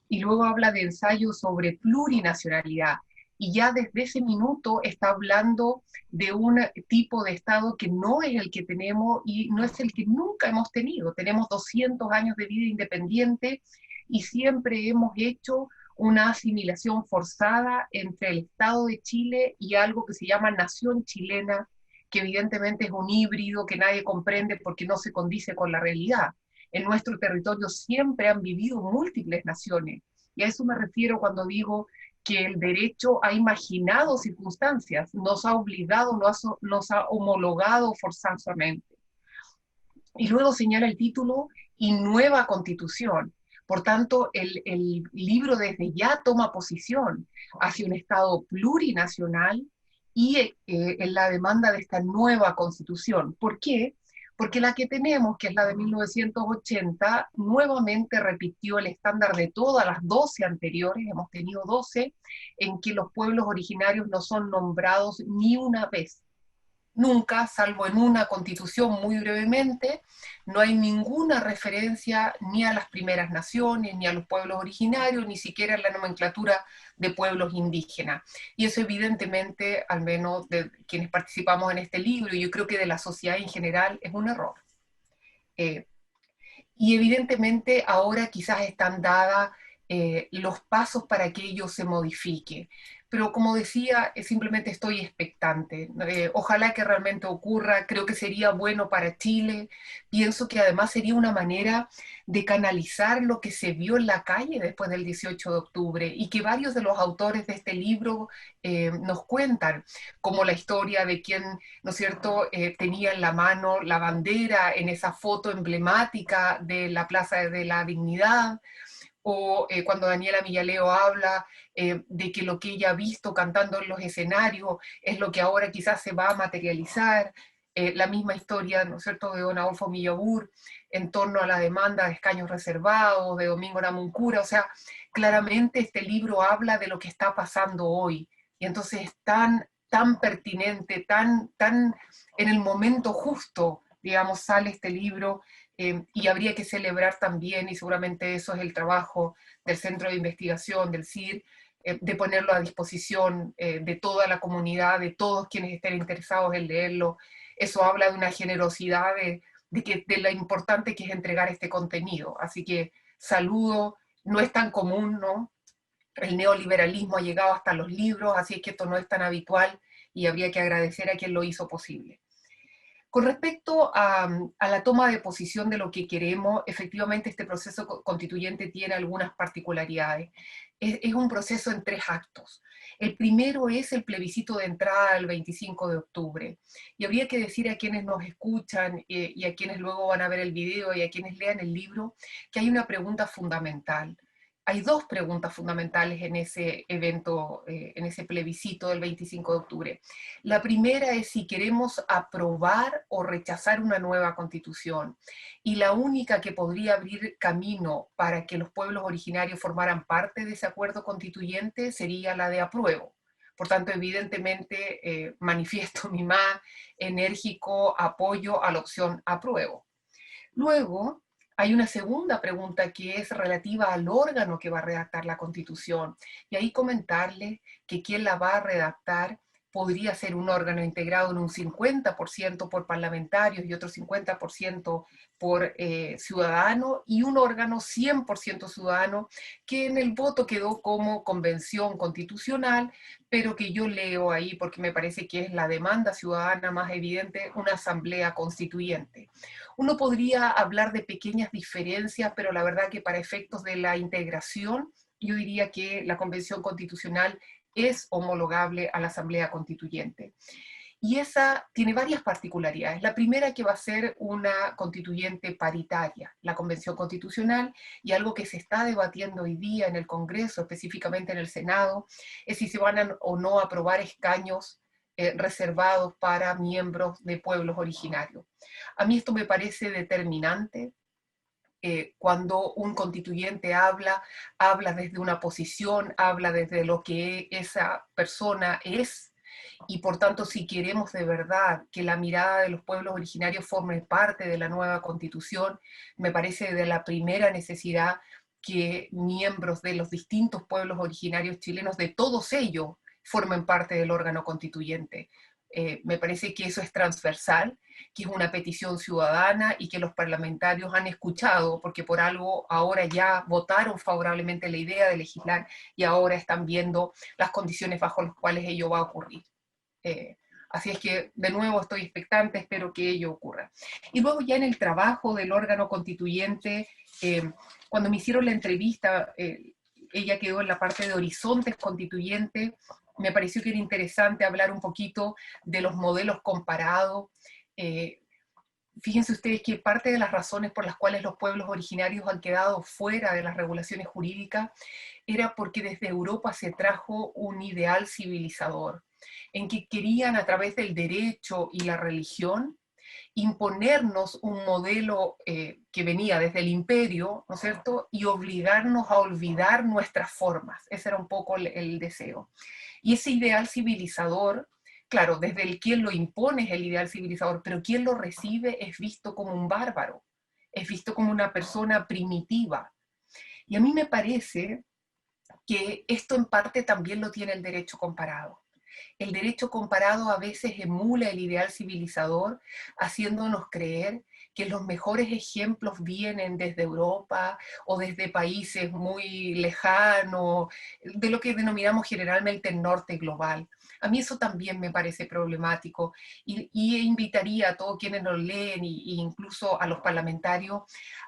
y luego habla de ensayos sobre plurinacionalidad. Y ya desde ese minuto está hablando de un tipo de Estado que no es el que tenemos y no es el que nunca hemos tenido. Tenemos 200 años de vida independiente y siempre hemos hecho una asimilación forzada entre el Estado de Chile y algo que se llama nación chilena, que evidentemente es un híbrido que nadie comprende porque no se condice con la realidad. En nuestro territorio siempre han vivido múltiples naciones, y a eso me refiero cuando digo que el derecho ha imaginado circunstancias, nos ha obligado, nos ha homologado forzosamente. Y luego señala el título, y nueva constitución. Por tanto, el libro desde ya toma posición hacia un Estado plurinacional y en la demanda de esta nueva constitución. ¿Por qué? Porque la que tenemos, que es la de 1980, nuevamente repitió el estándar de todas las 12 anteriores, hemos tenido 12, en que los pueblos originarios no son nombrados ni una vez. Nunca, salvo en una constitución muy brevemente, no hay ninguna referencia ni a las primeras naciones, ni a los pueblos originarios, ni siquiera en la nomenclatura de pueblos indígenas. Y eso evidentemente, al menos de quienes participamos en este libro, y yo creo que de la sociedad en general, es un error. Y evidentemente ahora quizás están dadas los pasos para que ello se modifique. Pero como decía, simplemente estoy expectante. Ojalá que realmente ocurra, creo que sería bueno para Chile. Pienso que además sería una manera de canalizar lo que se vio en la calle después del 18 de octubre y que varios de los autores de este libro nos cuentan, como la historia de quien, ¿no es cierto?, tenía en la mano la bandera en esa foto emblemática de la Plaza de la Dignidad, o cuando Daniela Millaleo habla de que lo que ella ha visto cantando en los escenarios es lo que ahora quizás se va a materializar, la misma historia, ¿no es cierto?, de don Adolfo Millabur en torno a la demanda de escaños reservados, de Domingo Namuncura. O sea, claramente este libro habla de lo que está pasando hoy, y entonces es tan pertinente, tan en el momento justo, digamos, sale este libro. Y habría que celebrar también, y seguramente eso es el trabajo del Centro de Investigación, del CIR, de ponerlo a disposición de toda la comunidad, de todos quienes estén interesados en leerlo. Eso habla de una generosidad de lo importante que es entregar este contenido. Así que saludo, no es tan común, ¿no? El neoliberalismo ha llegado hasta los libros, así que esto no es tan habitual y habría que agradecer a quien lo hizo posible. Con respecto a la toma de posición de lo que queremos, efectivamente este proceso constituyente tiene algunas particularidades. Es un proceso en 3 actos. El primero es el plebiscito de entrada el 25 de octubre. Y habría que decir a quienes nos escuchan y a quienes luego van a ver el video y a quienes lean el libro, que hay una pregunta fundamental. Hay 2 preguntas fundamentales en ese evento, en ese plebiscito del 25 de octubre. La primera es si queremos aprobar o rechazar una nueva constitución. Y la única que podría abrir camino para que los pueblos originarios formaran parte de ese acuerdo constituyente sería la de apruebo. Por tanto, evidentemente, manifiesto mi más enérgico apoyo a la opción apruebo. Luego, Hay una segunda pregunta que es relativa al órgano que va a redactar la Constitución. Y ahí comentarle que quien la va a redactar podría ser un órgano integrado en un 50% por parlamentarios y otro 50% por ciudadanos, y un órgano 100% ciudadano que en el voto quedó como convención constitucional, pero que yo leo ahí porque me parece que es la demanda ciudadana más evidente, una asamblea constituyente. Uno podría hablar de pequeñas diferencias, pero la verdad que para efectos de la integración, yo diría que la Convención Constitucional es homologable a la Asamblea Constituyente. Y esa tiene varias particularidades. La primera, que va a ser una constituyente paritaria, la Convención Constitucional, y algo que se está debatiendo hoy día en el Congreso, específicamente en el Senado, es si se van o no a aprobar escaños reservados para miembros de pueblos originarios. A mí esto me parece determinante. Cuando un constituyente habla desde una posición, habla desde lo que esa persona es, y por tanto, si queremos de verdad que la mirada de los pueblos originarios forme parte de la nueva Constitución, me parece de la primera necesidad que miembros de los distintos pueblos originarios chilenos, de todos ellos, formen parte del órgano constituyente. Me parece que eso es transversal, que es una petición ciudadana y que los parlamentarios han escuchado, porque por algo ahora ya votaron favorablemente la idea de legislar y ahora están viendo las condiciones bajo las cuales ello va a ocurrir. Así es que, de nuevo, estoy expectante, espero que ello ocurra. Y luego ya en el trabajo del órgano constituyente, cuando me hicieron la entrevista, ella quedó en la parte de horizontes constituyentes. Me pareció que era interesante hablar un poquito de los modelos comparados. Fíjense ustedes que parte de las razones por las cuales los pueblos originarios han quedado fuera de las regulaciones jurídicas era porque desde Europa se trajo un ideal civilizador, en que querían, a través del derecho y la religión, imponernos un modelo que venía desde el imperio, ¿no es cierto?, y obligarnos a olvidar nuestras formas. Ese era un poco el deseo. Y ese ideal civilizador, claro, desde el quien lo impone es el ideal civilizador, pero quien lo recibe es visto como un bárbaro, es visto como una persona primitiva. Y a mí me parece que esto en parte también lo tiene el derecho comparado. El derecho comparado a veces emula el ideal civilizador, haciéndonos creer que los mejores ejemplos vienen desde Europa o desde países muy lejanos, de lo que denominamos generalmente el norte global. A mí eso también me parece problemático y invitaría a todos quienes nos leen e incluso a los parlamentarios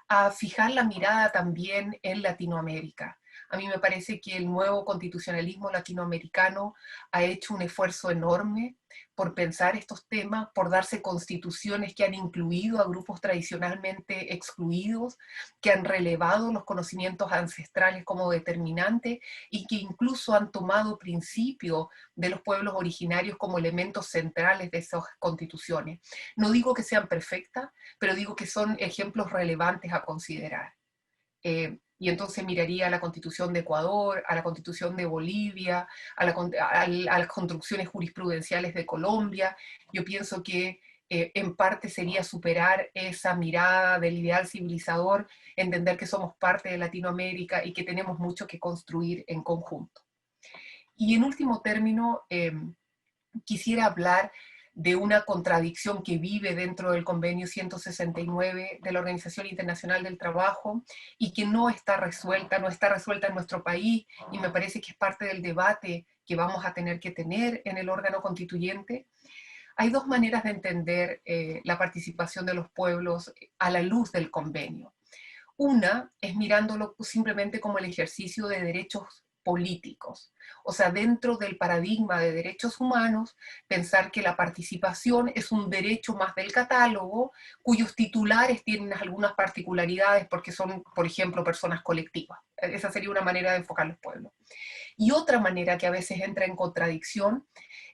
a fijar la mirada también en Latinoamérica. A mí me parece que el nuevo constitucionalismo latinoamericano ha hecho un esfuerzo enorme por pensar estos temas, por darse constituciones que han incluido a grupos tradicionalmente excluidos, que han relevado los conocimientos ancestrales como determinantes y que incluso han tomado principios de los pueblos originarios como elementos centrales de esas constituciones. No digo que sean perfectas, pero digo que son ejemplos relevantes a considerar. Y entonces miraría a la Constitución de Ecuador, a la Constitución de Bolivia, a las construcciones jurisprudenciales de Colombia. Yo pienso que en parte sería superar esa mirada del ideal civilizador, entender que somos parte de Latinoamérica y que tenemos mucho que construir en conjunto. Y en último término, quisiera hablar de una contradicción que vive dentro del convenio 169 de la Organización Internacional del Trabajo y que no está resuelta en nuestro país, y me parece que es parte del debate que vamos a tener que tener en el órgano constituyente. Hay dos maneras de entender la participación de los pueblos a la luz del convenio. Una es mirándolo simplemente como el ejercicio de derechos políticos. O sea, dentro del paradigma de derechos humanos, pensar que la participación es un derecho más del catálogo, cuyos titulares tienen algunas particularidades porque son, por ejemplo, personas colectivas. Esa sería una manera de enfocar los pueblos. Y otra manera que a veces entra en contradicción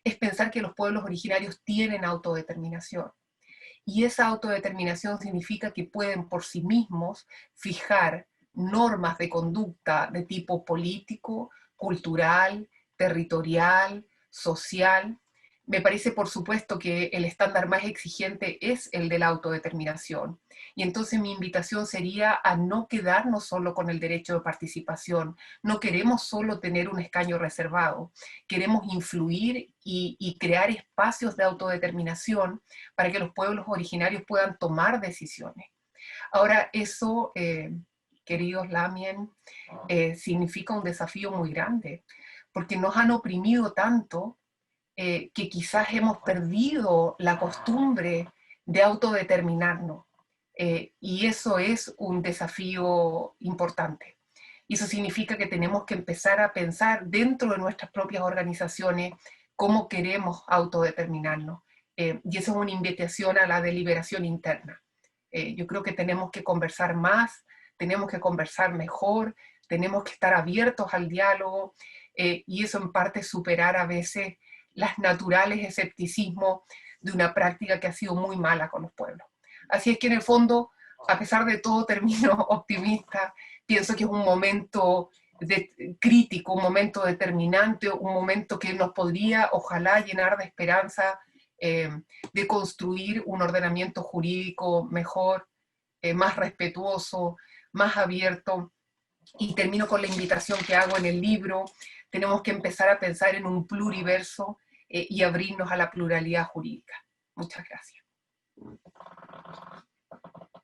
es pensar que los pueblos originarios tienen autodeterminación. Y esa autodeterminación significa que pueden por sí mismos fijar normas de conducta de tipo político, cultural, territorial, social. Me parece, por supuesto, que el estándar más exigente es el de la autodeterminación. Y entonces mi invitación sería a no quedarnos solo con el derecho de participación. No queremos solo tener un escaño reservado. Queremos influir y crear espacios de autodeterminación para que los pueblos originarios puedan tomar decisiones. Ahora, eso, queridos Lamien, significa un desafío muy grande, porque nos han oprimido tanto que quizás hemos perdido la costumbre de autodeterminarnos. Y eso es un desafío importante. Y eso significa que tenemos que empezar a pensar dentro de nuestras propias organizaciones cómo queremos autodeterminarnos. Y eso es una invitación a la deliberación interna. Yo creo que tenemos que conversar más, tenemos que conversar mejor, tenemos que estar abiertos al diálogo, y eso en parte superar a veces las naturales escepticismos de una práctica que ha sido muy mala con los pueblos. Así es que en el fondo, a pesar de todo, termino optimista. Pienso que es un momento crítico, un momento determinante, un momento que nos podría, ojalá, llenar de esperanza, de construir un ordenamiento jurídico mejor, más respetuoso, más abierto. Y termino con la invitación que hago en el libro. Tenemos que empezar a pensar en un pluriverso y abrirnos a la pluralidad jurídica. Muchas gracias.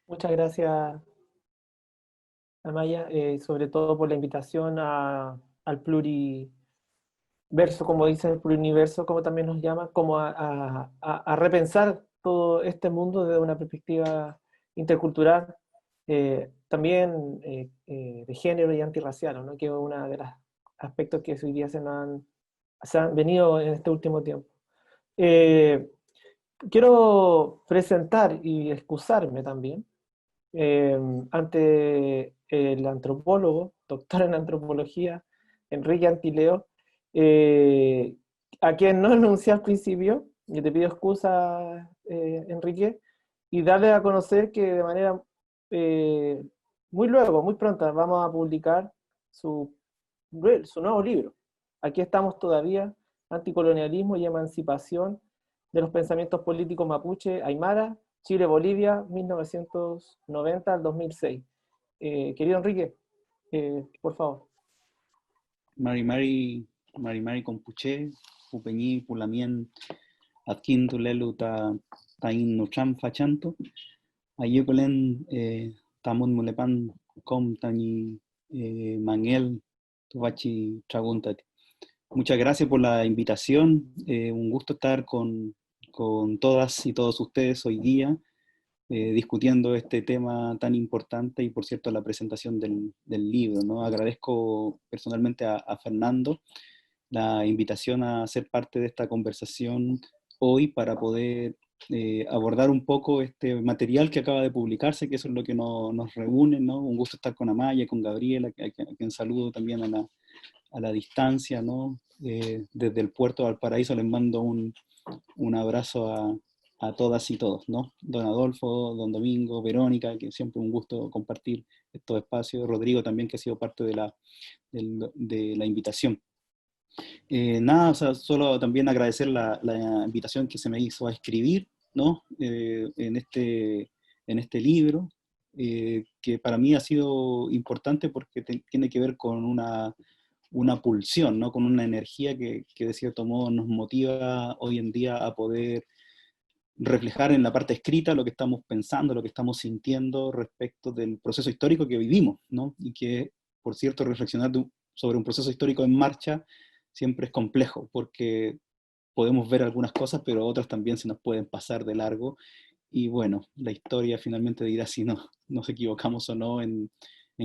Muchas gracias, Amaya, sobre todo por la invitación al pluriverso, como dice el pluriverso, como también nos llama, como a repensar todo este mundo desde una perspectiva intercultural, también de género y antirracial, ¿no? Que es uno de los aspectos que hoy día se han venido en este último tiempo. Quiero presentar y excusarme también ante el antropólogo, doctor en antropología, Enrique Antileo, a quien no enuncié al principio, y te pido excusas, Enrique, y darle a conocer que de manera muy luego, muy pronta, vamos a publicar su nuevo libro. Aquí estamos todavía, Anticolonialismo y Emancipación de los Pensamientos Políticos Mapuche, Aymara, Chile-Bolivia, 1990 al 2006. Querido Enrique, por favor. Mari Compuche, Pupeñi, Pulamien, Atkin Tulelu Tain Nucham Fachanto, Ayukolen, Tamun Mulepan, Com Tani Mangel, Tubachi Traguntati. Muchas gracias por la invitación. Un gusto estar con todas y todos ustedes hoy día, discutiendo este tema tan importante y, por cierto, la presentación del libro, ¿no? Agradezco personalmente a Fernando la invitación a ser parte de esta conversación hoy para poder abordar un poco este material que acaba de publicarse, que eso es lo que nos reúne, ¿no? Un gusto estar con Amaya, con Gabriela, a quien saludo también a la distancia, ¿no? Desde el puerto de Valparaíso les mando un abrazo a todas y todos, ¿no? Don Adolfo, don Domingo, Verónica, que siempre un gusto compartir estos espacios, Rodrigo también, que ha sido parte de la invitación. Nada, o sea, solo también agradecer la invitación que se me hizo a escribir, ¿no? En este libro, que para mí ha sido importante porque tiene que ver con una pulsión, ¿no? Con una energía que de cierto modo nos motiva hoy en día a poder reflejar en la parte escrita lo que estamos pensando, lo que estamos sintiendo respecto del proceso histórico que vivimos, ¿no? Y que, por cierto, reflexionar sobre un proceso histórico en marcha siempre es complejo, porque podemos ver algunas cosas, pero otras también se nos pueden pasar de largo, y bueno, la historia finalmente dirá si nos equivocamos o no en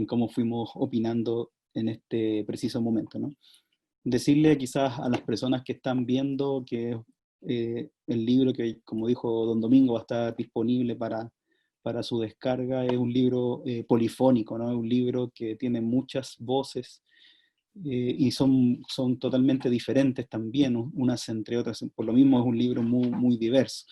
cómo fuimos opinando en este preciso momento, ¿no? Decirle quizás a las personas que están viendo que el libro que, como dijo don Domingo, va a estar disponible para su descarga, es un libro polifónico, ¿no? Es un libro que tiene muchas voces y son totalmente diferentes también, unas entre otras. Por lo mismo es un libro muy, muy diverso.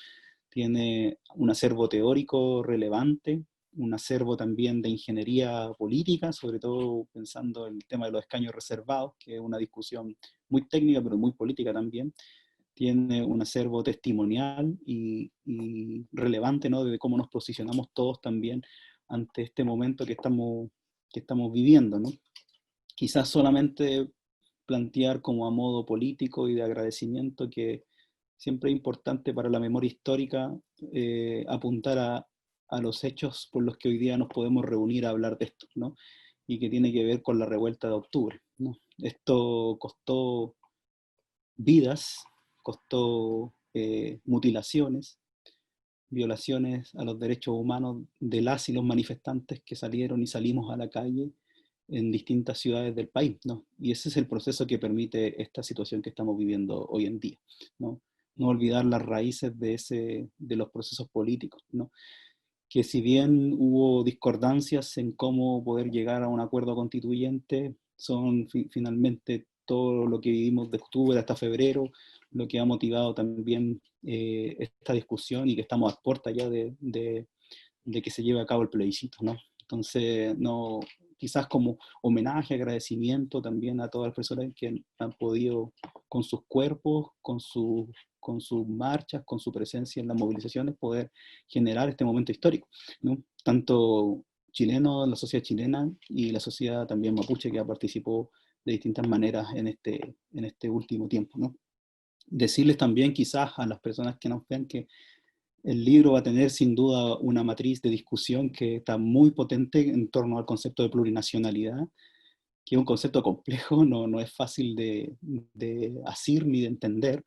Tiene un acervo teórico relevante, un acervo también de ingeniería política, sobre todo pensando en el tema de los escaños reservados, que es una discusión muy técnica pero muy política también. tiene un acervo testimonial y relevante, ¿no? De cómo nos posicionamos todos también ante este momento que estamos viviendo, ¿no? Quizás solamente plantear como a modo político y de agradecimiento que siempre es importante para la memoria histórica apuntar a los hechos por los que hoy día nos podemos reunir a hablar de esto, ¿no? Y que tiene que ver con la revuelta de octubre, ¿no? Esto costó vidas, costó mutilaciones, violaciones a los derechos humanos de las y los manifestantes que salieron y salimos a la calle en distintas ciudades del país, ¿no? Y ese es el proceso que permite esta situación que estamos viviendo hoy en día, ¿no? No olvidar las raíces de los procesos políticos, ¿no? Que si bien hubo discordancias en cómo poder llegar a un acuerdo constituyente, son finalmente todo lo que vivimos de octubre hasta febrero, lo que ha motivado también esta discusión y que estamos a puertas ya de que se lleve a cabo el plebiscito, ¿no? Entonces, no, quizás como homenaje, agradecimiento también a todas las personas que han podido con sus cuerpos, con sus marchas, con su presencia en las movilizaciones, poder generar este momento histórico, ¿no? Tanto chilenos, la sociedad chilena y la sociedad también mapuche que participó de distintas maneras en este último tiempo, ¿no? Decirles también quizás a las personas que nos vean que el libro va a tener sin duda una matriz de discusión que está muy potente en torno al concepto de plurinacionalidad, que es un concepto complejo, no es fácil de asir ni de entender,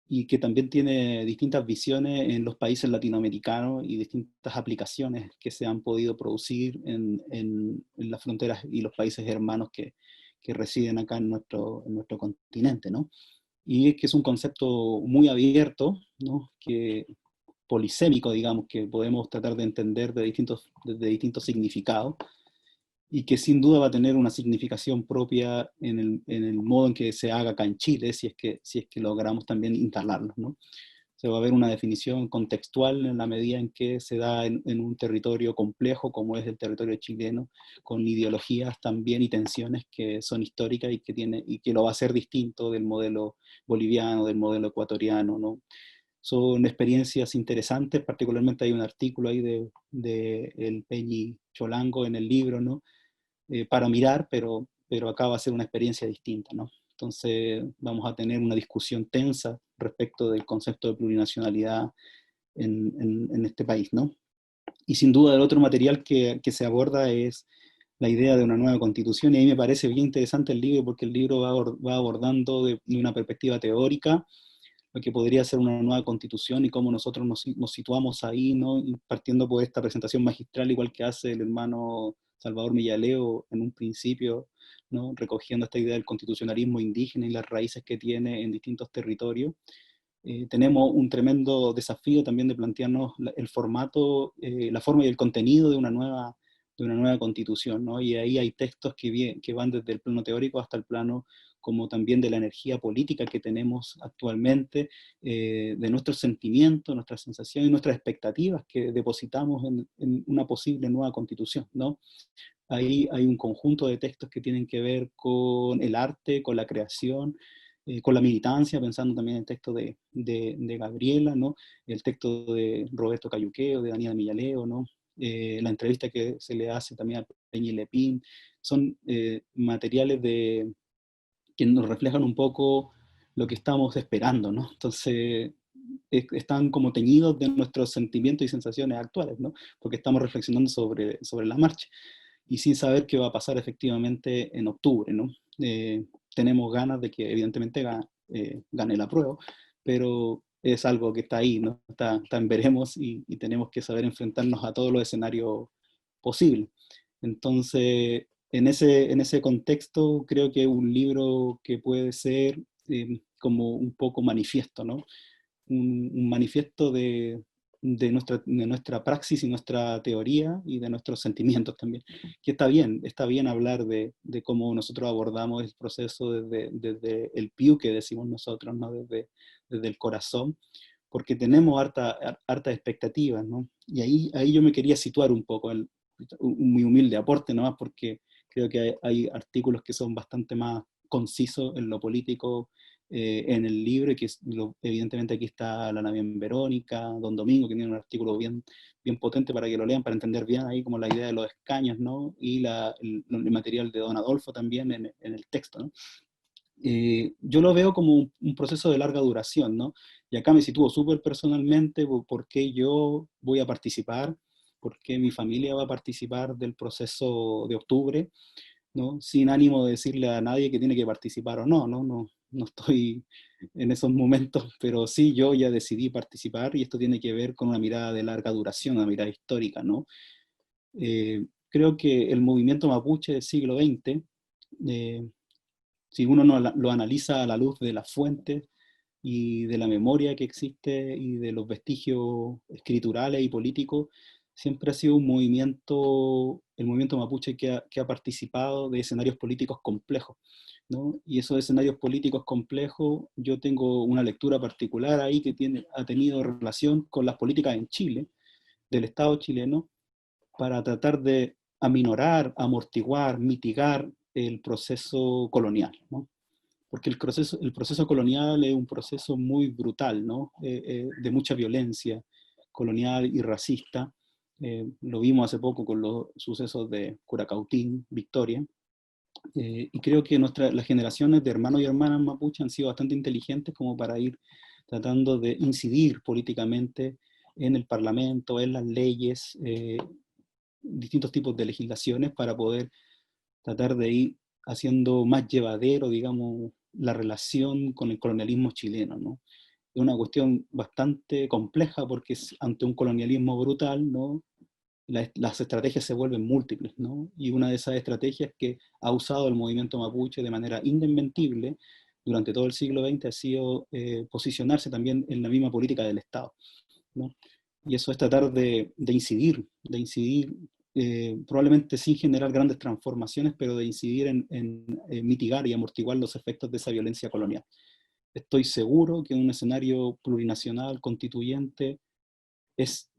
y que también tiene distintas visiones en los países latinoamericanos y distintas aplicaciones que se han podido producir en las fronteras y los países hermanos que residen acá en nuestro continente, ¿no? Y es que es un concepto muy abierto, ¿no? Polisémico, digamos, que podemos tratar de entender desde distintos significados, y que sin duda va a tener una significación propia en el modo en que se haga acá en Chile, si es que logramos también instalarlo, ¿no? Se va a ver una definición contextual en la medida en que se da en un territorio complejo como es el territorio chileno, con ideologías también y tensiones que son históricas y que lo va a hacer distinto del modelo boliviano, del modelo ecuatoriano, ¿no? Son experiencias interesantes, particularmente hay un artículo ahí de el Peñi Cholango en el libro, ¿no? Para mirar, pero acá va a ser una experiencia distinta, ¿no? Entonces vamos a tener una discusión tensa respecto del concepto de plurinacionalidad en este país, ¿no? Y sin duda el otro material que se aborda es la idea de una nueva constitución, y ahí me parece bien interesante el libro, porque el libro va abordando de una perspectiva teórica lo que podría ser una nueva constitución y cómo nosotros nos situamos ahí, ¿no? Y partiendo por esta presentación magistral, igual que hace el hermano Salvador Millaleo en un principio, ¿no? Recogiendo esta idea del constitucionalismo indígena y las raíces que tiene en distintos territorios. Tenemos un tremendo desafío también de plantearnos el formato, la forma y el contenido de una nueva constitución, ¿no? Y ahí hay textos que van desde el plano teórico hasta el plano como también de la energía política que tenemos actualmente, de nuestros sentimientos, nuestras sensaciones y nuestras expectativas que depositamos en una posible nueva constitución, ¿no? Ahí hay un conjunto de textos que tienen que ver con el arte, con la creación, con la militancia, pensando también en el texto de Gabriela, ¿no? El texto de Roberto Cayuqueo, de Daniela Millaleo, ¿no? La entrevista que se le hace también a Peñi Lepín, son materiales que nos reflejan un poco lo que estamos esperando, ¿no? Entonces, están como teñidos de nuestros sentimientos y sensaciones actuales, ¿no? Porque estamos reflexionando sobre la marcha y sin saber qué va a pasar efectivamente en octubre, ¿no? Tenemos ganas de que evidentemente gane la prueba, pero es algo que está ahí, ¿no? Está en veremos y tenemos que saber enfrentarnos a todos los escenarios posibles. Entonces, en ese contexto, creo que un libro que puede ser como un poco manifiesto, ¿no? Un manifiesto de nuestra praxis y nuestra teoría y de nuestros sentimientos también. Que está bien hablar de cómo nosotros abordamos el proceso desde el piu que decimos nosotros, ¿no? Desde el corazón, porque tenemos harta expectativas, ¿no? Y ahí yo me quería situar un poco, un muy humilde aporte nomás, porque creo que hay artículos que son bastante más concisos en lo político en el libro, y que evidentemente aquí está la Navién Verónica, Don Domingo, que tiene un artículo bien potente para que lo lean, para entender bien ahí como la idea de los escaños, ¿no? Y el material de Don Adolfo también en el texto, ¿no? Yo lo veo como un proceso de larga duración, ¿no? Y acá me sitúo súper personalmente por qué yo voy a participar, por qué mi familia va a participar del proceso de octubre, ¿no? Sin ánimo de decirle a nadie que tiene que participar o no, no estoy en esos momentos, pero sí yo ya decidí participar, y esto tiene que ver con una mirada de larga duración, una mirada histórica, ¿no? Creo que el movimiento mapuche del siglo XX, si uno lo analiza a la luz de las fuentes y de la memoria que existe y de los vestigios escriturales y políticos, siempre ha sido un movimiento, el movimiento mapuche que ha participado de escenarios políticos complejos, ¿no? Y esos escenarios políticos complejos, yo tengo una lectura particular ahí que ha tenido relación con las políticas en Chile, del Estado chileno, para tratar de aminorar, amortiguar, mitigar el proceso colonial, ¿no? Porque el proceso colonial es un proceso muy brutal, ¿no? De mucha violencia colonial y racista. Lo vimos hace poco con los sucesos de Curacautín, Victoria. Y creo que las generaciones de hermanos y hermanas mapuche han sido bastante inteligentes como para ir tratando de incidir políticamente en el Parlamento, en las leyes, distintos tipos de legislaciones para poder tratar de ir haciendo más llevadero, digamos, la relación con el colonialismo chileno, ¿no? Es una cuestión bastante compleja porque ante un colonialismo brutal, ¿no? Las estrategias se vuelven múltiples, ¿no? Y una de esas estrategias que ha usado el movimiento mapuche de manera indesmentible durante todo el siglo XX ha sido posicionarse también en la misma política del Estado, ¿no? Y eso es tratar de incidir, probablemente sin generar grandes transformaciones, pero de incidir en mitigar y amortiguar los efectos de esa violencia colonial. Estoy seguro que un escenario plurinacional constituyente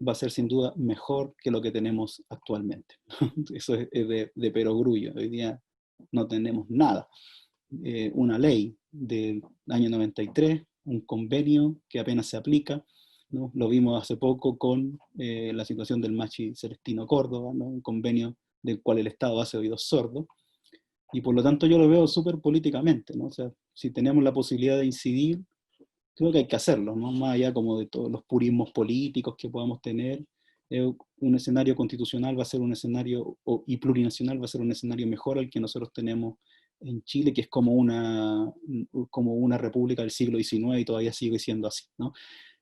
va a ser sin duda mejor que lo que tenemos actualmente. Eso es de perogrullo. Hoy día no tenemos nada. Una ley del año 93, un convenio que apenas se aplica, ¿no? Lo vimos hace poco con la situación del Machi Celestino Córdoba, ¿no? Un convenio del cual el Estado hace oídos sordos, y por lo tanto yo lo veo súper políticamente, ¿no? O sea, si tenemos la posibilidad de incidir, creo que hay que hacerlo, ¿no? Más allá como de todos los purismos políticos que podamos tener, un escenario constitucional va a ser un escenario, y plurinacional va a ser un escenario mejor al que nosotros tenemos en Chile, que es como una república del siglo XIX y todavía sigue siendo así, ¿no?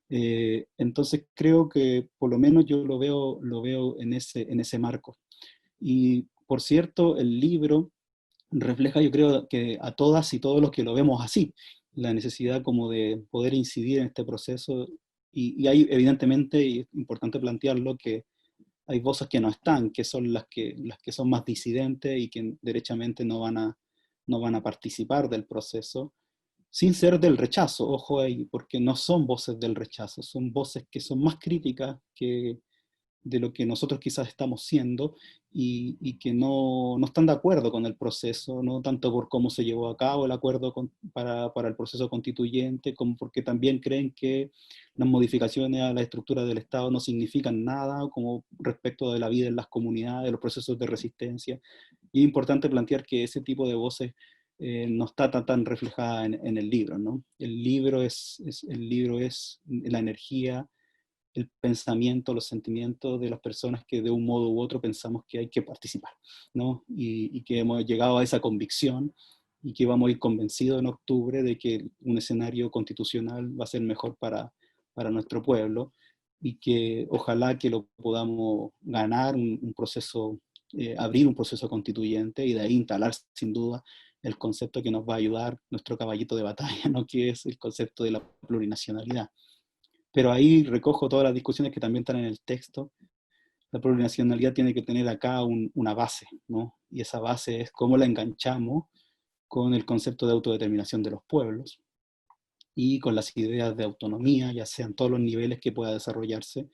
Entonces creo que por lo menos yo lo veo en ese marco. Y por cierto, el libro refleja, yo creo, que a todas y todos los que lo vemos así, la necesidad como de poder incidir en este proceso, y hay evidentemente, y es importante plantearlo, que hay voces que no están, que son las que son más disidentes y que derechamente no van a participar del proceso, sin ser del rechazo, ojo ahí, porque no son voces del rechazo, son voces que son más críticas de lo que nosotros quizás estamos siendo, y que no están de acuerdo con el proceso, no tanto por cómo se llevó a cabo el acuerdo para el proceso constituyente, como porque también creen que las modificaciones a la estructura del Estado no significan nada como respecto de la vida en las comunidades, de los procesos de resistencia. Y es importante plantear que ese tipo de voces no está tan reflejada en el libro, ¿no? El libro es la energía, el pensamiento, los sentimientos de las personas que de un modo u otro pensamos que hay que participar, ¿no? Y que hemos llegado a esa convicción, y que vamos a ir convencidos en octubre de que un escenario constitucional va a ser mejor para nuestro pueblo, y que ojalá que lo podamos ganar un proceso, abrir un proceso constituyente, y de ahí instalar sin duda el concepto que nos va a ayudar, nuestro caballito de batalla, ¿no? Que es el concepto de la plurinacionalidad. Pero ahí recojo todas las discusiones que también están en el texto. La plurinacionalidad tiene que tener acá una base, ¿no? Y esa base es cómo la enganchamos con el concepto de autodeterminación de los pueblos y con las ideas de autonomía, ya sean todos los niveles que pueda desarrollarse,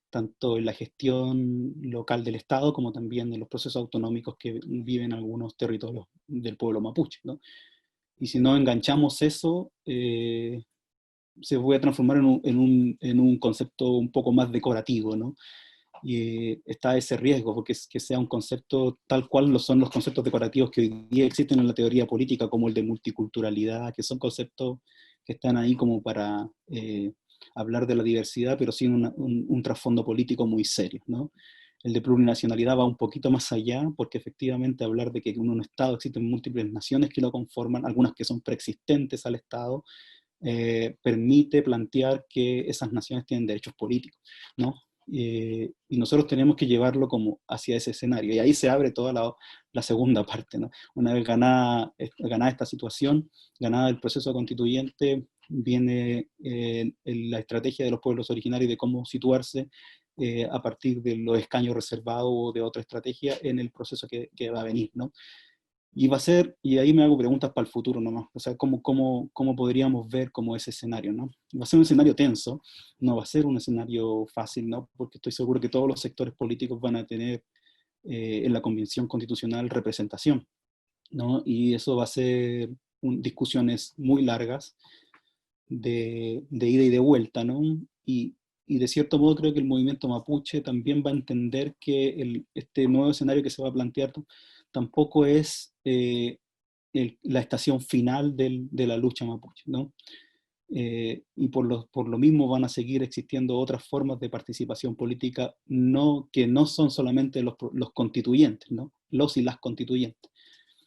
tanto en la gestión local del Estado como también en los procesos autonómicos que viven algunos territorios del pueblo mapuche, ¿no? y si no enganchamos eso, se puede transformar en un concepto un poco más decorativo, ¿no? Y está ese riesgo, porque que sea un concepto tal cual lo son los conceptos decorativos que hoy día existen en la teoría política, como el de multiculturalidad, que son conceptos que están ahí como para hablar de la diversidad, pero sin un trasfondo político muy serio, ¿no? El de plurinacionalidad va un poquito más allá, porque efectivamente hablar de que en un Estado existen múltiples naciones que lo conforman, algunas que son preexistentes al Estado, permite plantear que esas naciones tienen derechos políticos, ¿no? Y nosotros tenemos que llevarlo como hacia ese escenario, y ahí se abre toda la segunda parte, ¿no? Una vez ganada esta situación, ganada el proceso constituyente, viene la estrategia de los pueblos originarios de cómo situarse a partir de los escaños reservados o de otra estrategia en el proceso que va a venir, ¿no? Y va a ser, y ahí me hago preguntas para el futuro nomás, o sea, ¿cómo podríamos ver como ese escenario, ¿no? Va a ser un escenario tenso, no va a ser un escenario fácil, ¿no? Porque estoy seguro que todos los sectores políticos van a tener en la Convención Constitucional representación, ¿no? Y eso va a ser discusiones muy largas de ida y de vuelta, ¿no? Y de cierto modo creo que el movimiento mapuche también va a entender que este nuevo escenario que se va a plantear tampoco es la estación final de la lucha mapuche, ¿no? Y por lo mismo van a seguir existiendo otras formas de participación política que no son solamente los constituyentes, ¿no? Los y las constituyentes.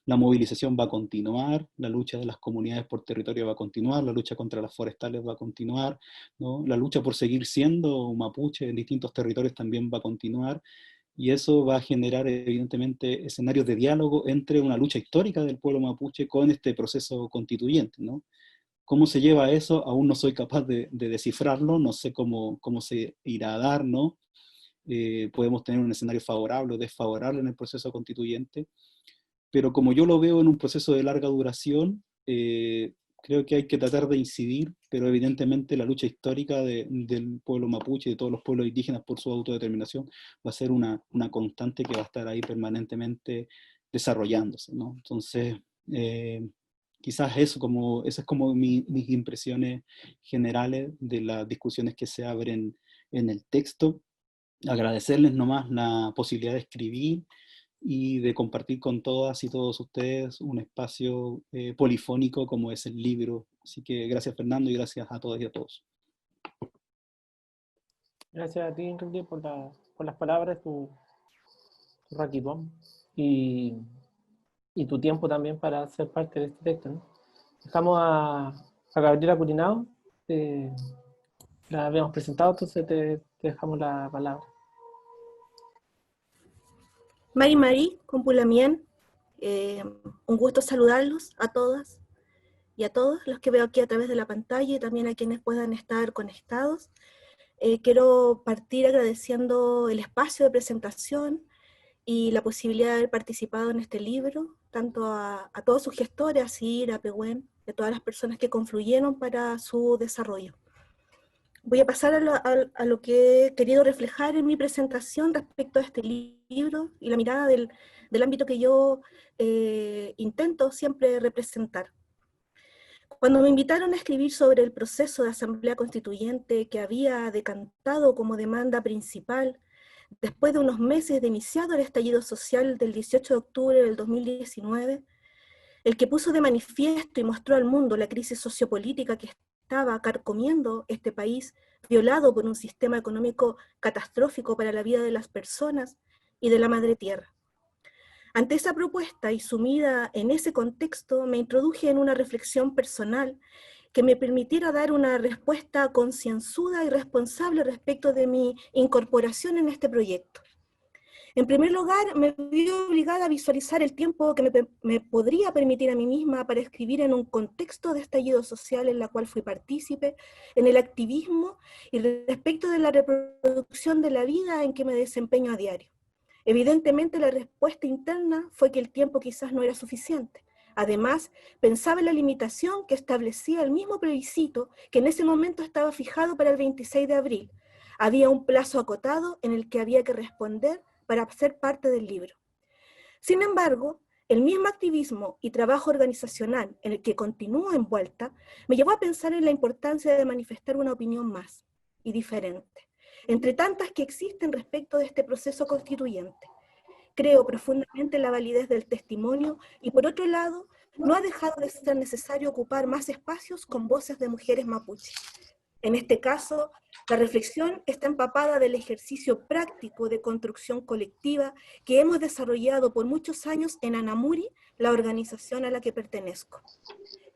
La movilización va a continuar, la lucha de las comunidades por territorio va a continuar, la lucha contra las forestales va a continuar, ¿no? La lucha por seguir siendo mapuche en distintos territorios también va a continuar, y eso va a generar evidentemente escenarios de diálogo entre una lucha histórica del pueblo mapuche con este proceso constituyente, ¿no? ¿Cómo se lleva eso? Aún no soy capaz de descifrarlo, no sé cómo se irá a dar, ¿no? Podemos tener un escenario favorable o desfavorable en el proceso constituyente, pero como yo lo veo en un proceso de larga duración, creo que hay que tratar de incidir, pero evidentemente la lucha histórica del pueblo mapuche y de todos los pueblos indígenas por su autodeterminación va a ser una constante que va a estar ahí permanentemente desarrollándose, ¿no? Entonces, quizás esas es como mis impresiones generales de las discusiones que se abren en el texto. Agradecerles nomás la posibilidad de escribir y de compartir con todas y todos ustedes un espacio polifónico como es el libro. Así que gracias Fernando y gracias a todas y a todos. Gracias a ti, Enrique, por las palabras, tu raquitón y tu tiempo también para ser parte de este texto, ¿no? Dejamos a Gabriela Curinao, la habíamos presentado, entonces te dejamos la palabra. Mari Compulamien, un gusto saludarlos a todas y a todos los que veo aquí a través de la pantalla y también a quienes puedan estar conectados. Quiero partir agradeciendo el espacio de presentación y la posibilidad de haber participado en este libro, tanto a todos sus gestores, a Sir, a Pehuen, y a todas las personas que confluyeron para su desarrollo. Voy a pasar a lo que he querido reflejar en mi presentación respecto a este libro y la mirada del ámbito que yo intento siempre representar. Cuando me invitaron a escribir sobre el proceso de asamblea constituyente que había decantado como demanda principal después de unos meses de iniciado el estallido social del 18 de octubre del 2019, el que puso de manifiesto y mostró al mundo la crisis sociopolítica que estaba carcomiendo este país, violado por un sistema económico catastrófico para la vida de las personas y de la madre tierra. Ante esa propuesta y sumida en ese contexto, me introduje en una reflexión personal que me permitiera dar una respuesta concienzuda y responsable respecto de mi incorporación en este proyecto. En primer lugar, me vi obligada a visualizar el tiempo que me podría permitir a mí misma para escribir en un contexto de estallido social en la cual fui partícipe, en el activismo y respecto de la reproducción de la vida en que me desempeño a diario. Evidentemente, la respuesta interna fue que el tiempo quizás no era suficiente. Además, pensaba en la limitación que establecía el mismo plebiscito que en ese momento estaba fijado para el 26 de abril. Había un plazo acotado en el que había que responder para ser parte del libro. Sin embargo, El mismo activismo y trabajo organizacional en el que continúo envuelta me llevó a pensar en la importancia de manifestar una opinión más y diferente, entre tantas que existen respecto de este proceso constituyente. Creo profundamente en la validez del testimonio y, por otro lado, no ha dejado de ser necesario ocupar más espacios con voces de mujeres mapuches. En este caso, la reflexión está empapada del ejercicio práctico de construcción colectiva que hemos desarrollado por muchos años en Anamuri, la organización a la que pertenezco.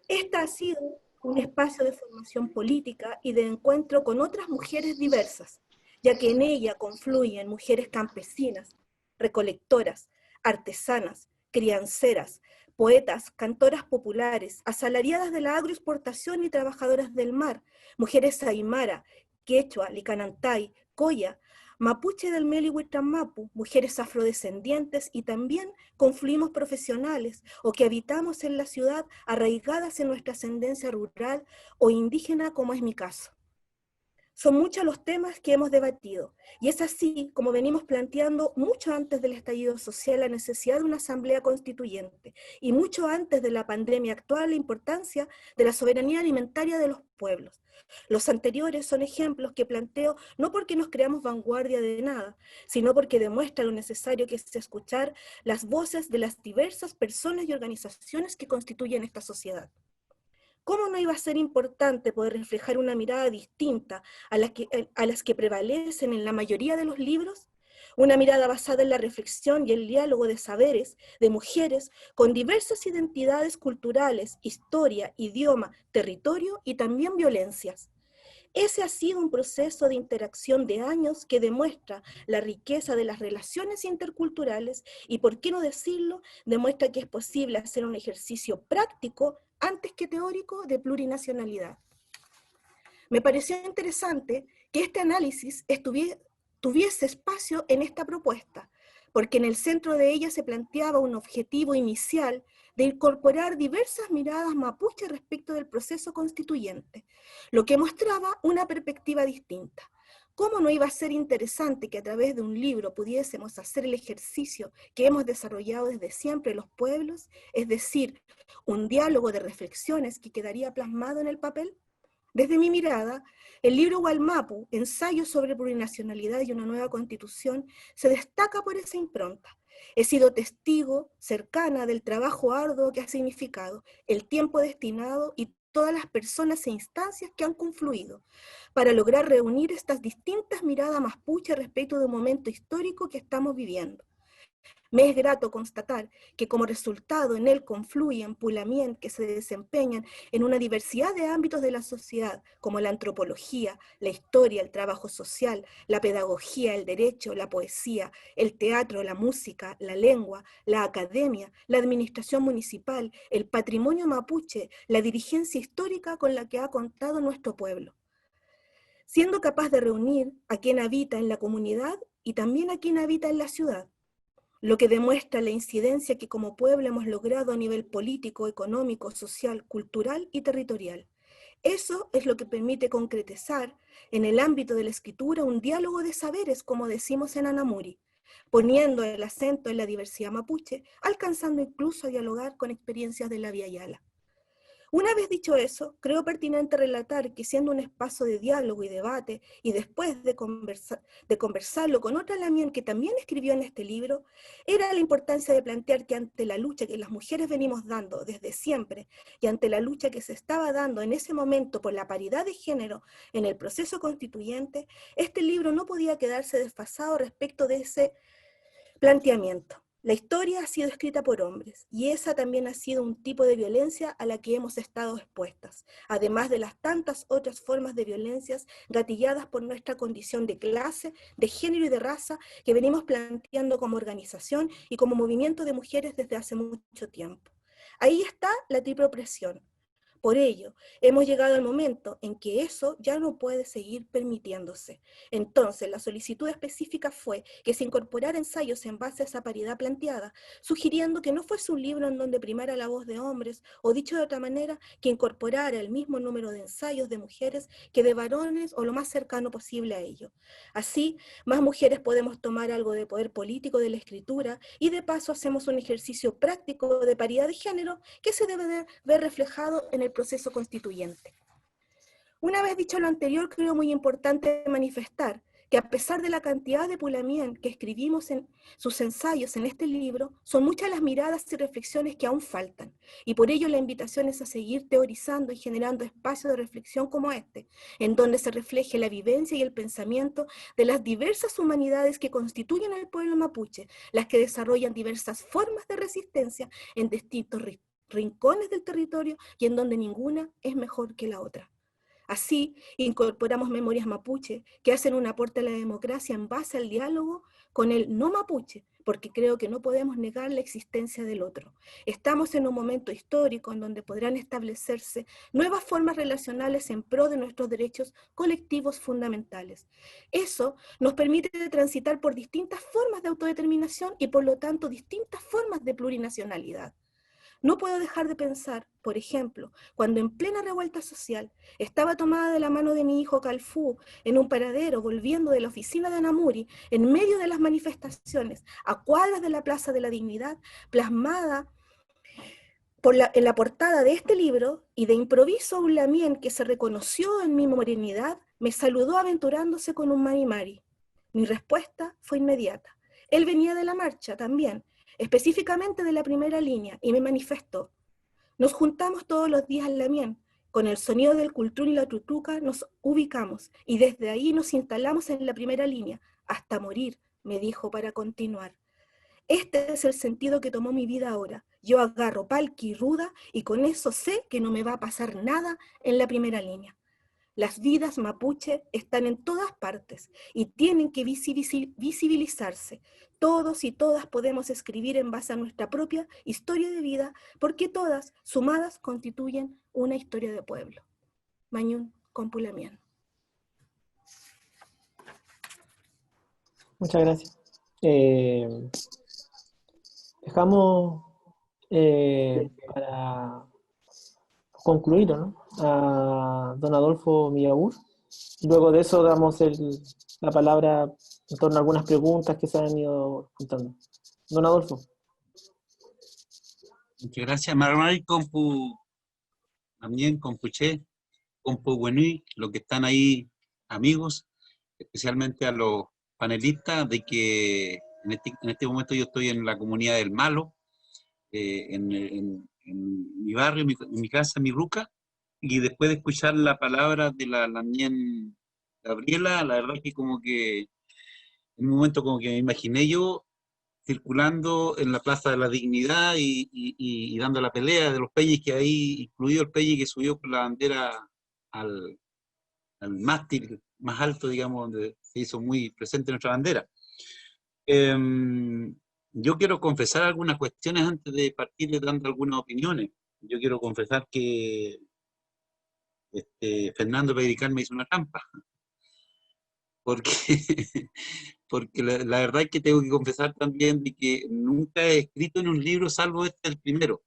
Esta ha sido un espacio de formación política y de encuentro con otras mujeres diversas, ya que en ella confluyen mujeres campesinas, recolectoras, artesanas, crianceras, poetas, cantoras populares, asalariadas de la agroexportación y trabajadoras del mar, mujeres aymara, quechua, licanantay, coya, mapuche del Meli Huitramapu, mujeres afrodescendientes y también confluimos profesionales o que habitamos en la ciudad arraigadas en nuestra ascendencia rural o indígena, como es mi caso. Son muchos los temas que hemos debatido, y es así como venimos planteando mucho antes del estallido social la necesidad de una asamblea constituyente, y mucho antes de la pandemia actual la importancia de la soberanía alimentaria de los pueblos. Los anteriores son ejemplos que planteo no porque nos creamos vanguardia de nada, sino porque demuestra lo necesario que es escuchar las voces de las diversas personas y organizaciones que constituyen esta sociedad. ¿Cómo no iba a ser importante poder reflejar una mirada distinta a las que prevalecen en la mayoría de los libros? Una mirada basada en la reflexión y el diálogo de saberes de mujeres con diversas identidades culturales, historia, idioma, territorio y también violencias. Ese ha sido un proceso de interacción de años que demuestra la riqueza de las relaciones interculturales y, por qué no decirlo, demuestra que es posible hacer un ejercicio práctico antes que teórico de plurinacionalidad. Me pareció interesante que este análisis tuviese espacio en esta propuesta, porque en el centro de ella se planteaba un objetivo inicial de incorporar diversas miradas mapuche respecto del proceso constituyente, lo que mostraba una perspectiva distinta. ¿Cómo no iba a ser interesante que a través de un libro pudiésemos hacer el ejercicio que hemos desarrollado desde siempre los pueblos, es decir, un diálogo de reflexiones que quedaría plasmado en el papel? Desde mi mirada, el libro Gualmapu, Ensayo sobre plurinacionalidad y una nueva constitución, se destaca por esa impronta. He sido testigo cercana del trabajo arduo que ha significado, el tiempo destinado y todas las personas e instancias que han confluido para lograr reunir estas distintas miradas mapuche respecto de un momento histórico que estamos viviendo. Me es grato constatar que como resultado en él confluyen Pulamien que se desempeñan en una diversidad de ámbitos de la sociedad, como la antropología, la historia, el trabajo social, la pedagogía, el derecho, la poesía, el teatro, la música, la lengua, la academia, la administración municipal, el patrimonio mapuche, la dirigencia histórica con la que ha contado nuestro pueblo. Siendo capaz de reunir a quien habita en la comunidad y también a quien habita en la ciudad, lo que demuestra la incidencia que como pueblo hemos logrado a nivel político, económico, social, cultural y territorial. Eso es lo que permite concretizar en el ámbito de la escritura un diálogo de saberes, como decimos en Anamuri, poniendo el acento en la diversidad mapuche, alcanzando incluso a dialogar con experiencias de la Via Yala. Una vez dicho eso, creo pertinente relatar que siendo un espacio de diálogo y debate, y después de conversarlo con otra lamien que también escribió en este libro, era la importancia de plantear que ante la lucha que las mujeres venimos dando desde siempre, y ante la lucha que se estaba dando en ese momento por la paridad de género en el proceso constituyente, este libro no podía quedarse desfasado respecto de ese planteamiento. La historia ha sido escrita por hombres, y esa también ha sido un tipo de violencia a la que hemos estado expuestas, además de las tantas otras formas de violencias gatilladas por nuestra condición de clase, de género y de raza que venimos planteando como organización y como movimiento de mujeres desde hace mucho tiempo. Ahí está la triple opresión. Por ello, hemos llegado al momento en que eso ya no puede seguir permitiéndose. Entonces, la solicitud específica fue que se incorporara ensayos en base a esa paridad planteada, sugiriendo que no fuese un libro en donde primara la voz de hombres, o dicho de otra manera, que incorporara el mismo número de ensayos de mujeres que de varones o lo más cercano posible a ello. Así, más mujeres podemos tomar algo de poder político de la escritura y de paso hacemos un ejercicio práctico de paridad de género que se debe de ver reflejado en el proceso constituyente. Una vez dicho lo anterior, creo muy importante manifestar que a pesar de la cantidad de Pulamien que escribimos en sus ensayos en este libro, son muchas las miradas y reflexiones que aún faltan, y por ello la invitación es a seguir teorizando y generando espacios de reflexión como este, en donde se refleje la vivencia y el pensamiento de las diversas humanidades que constituyen al pueblo mapuche, las que desarrollan diversas formas de resistencia en distintos rincones del territorio y en donde ninguna es mejor que la otra. Así, incorporamos memorias mapuche que hacen un aporte a la democracia en base al diálogo con el no mapuche, porque creo que no podemos negar la existencia del otro. Estamos en un momento histórico en donde podrán establecerse nuevas formas relacionales en pro de nuestros derechos colectivos fundamentales. Eso nos permite transitar por distintas formas de autodeterminación y por lo tanto distintas formas de plurinacionalidad. No puedo dejar de pensar, por ejemplo, cuando en plena revuelta social estaba tomada de la mano de mi hijo Calfú en un paradero volviendo de la oficina de Anamuri en medio de las manifestaciones a cuadras de la Plaza de la Dignidad, plasmada en la portada de este libro, y de improviso un lamien que se reconoció en mi morenidad me saludó aventurándose con un mari mari. Mi respuesta fue inmediata. Él venía de la marcha también, específicamente de la primera línea, y me manifestó: nos juntamos todos los días al Lamien, con el sonido del cultrún y la tutuca nos ubicamos, y desde ahí nos instalamos en la primera línea, hasta morir, me dijo para continuar. Este es el sentido que tomó mi vida ahora. Yo agarro palqui ruda, y con eso sé que no me va a pasar nada en la primera línea. Las vidas mapuche están en todas partes y tienen que visibilizarse. Todos y todas podemos escribir en base a nuestra propia historia de vida, porque todas, sumadas, constituyen una historia de pueblo. Mañún Compulamián. Muchas gracias. Dejamos para concluir, ¿no?, a don Adolfo Millagur. Luego de eso damos la palabra en torno a algunas preguntas que se han ido juntando. Don Adolfo. Muchas gracias, Marmari, Compu, también Compuché, Compu Buenui, los que están ahí, amigos, especialmente a los panelistas, de que en este momento yo estoy en la comunidad del Malo, en mi barrio, en mi casa, en mi ruca, y después de escuchar la palabra de la Lamien Gabriela, la verdad que como que en un momento como que me imaginé yo circulando en la Plaza de la Dignidad y dando la pelea de los peñis que hay, incluido el peñi que subió con la bandera al mástil más alto, digamos, donde se hizo muy presente nuestra bandera. Yo quiero confesar algunas cuestiones antes de partir dando algunas opiniones. Yo quiero confesar que Fernando Pediricán me hizo una trampa. Porque, porque la verdad es que tengo que confesar también de que nunca he escrito en un libro salvo este, el primero.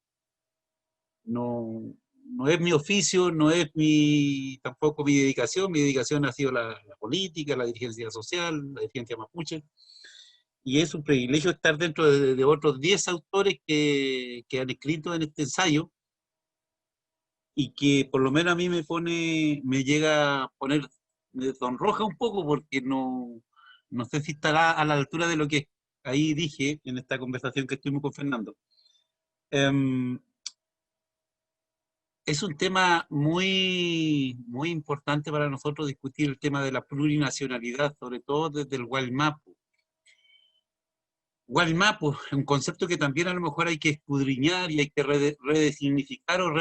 No es mi oficio, no es tampoco mi dedicación ha sido la política, la dirigencia social, la dirigencia mapuche, y es un privilegio estar dentro de otros 10 autores que han escrito en este ensayo, y que por lo menos a mí me llega a poner, me sonroja un poco, porque no sé si estará a la altura de lo que ahí dije en esta conversación que estuvimos con Fernando. Es un tema muy, muy importante para nosotros discutir el tema de la plurinacionalidad, sobre todo desde el Gualmapu. Gualmapu es un concepto que también a lo mejor hay que escudriñar y hay que redesignificar o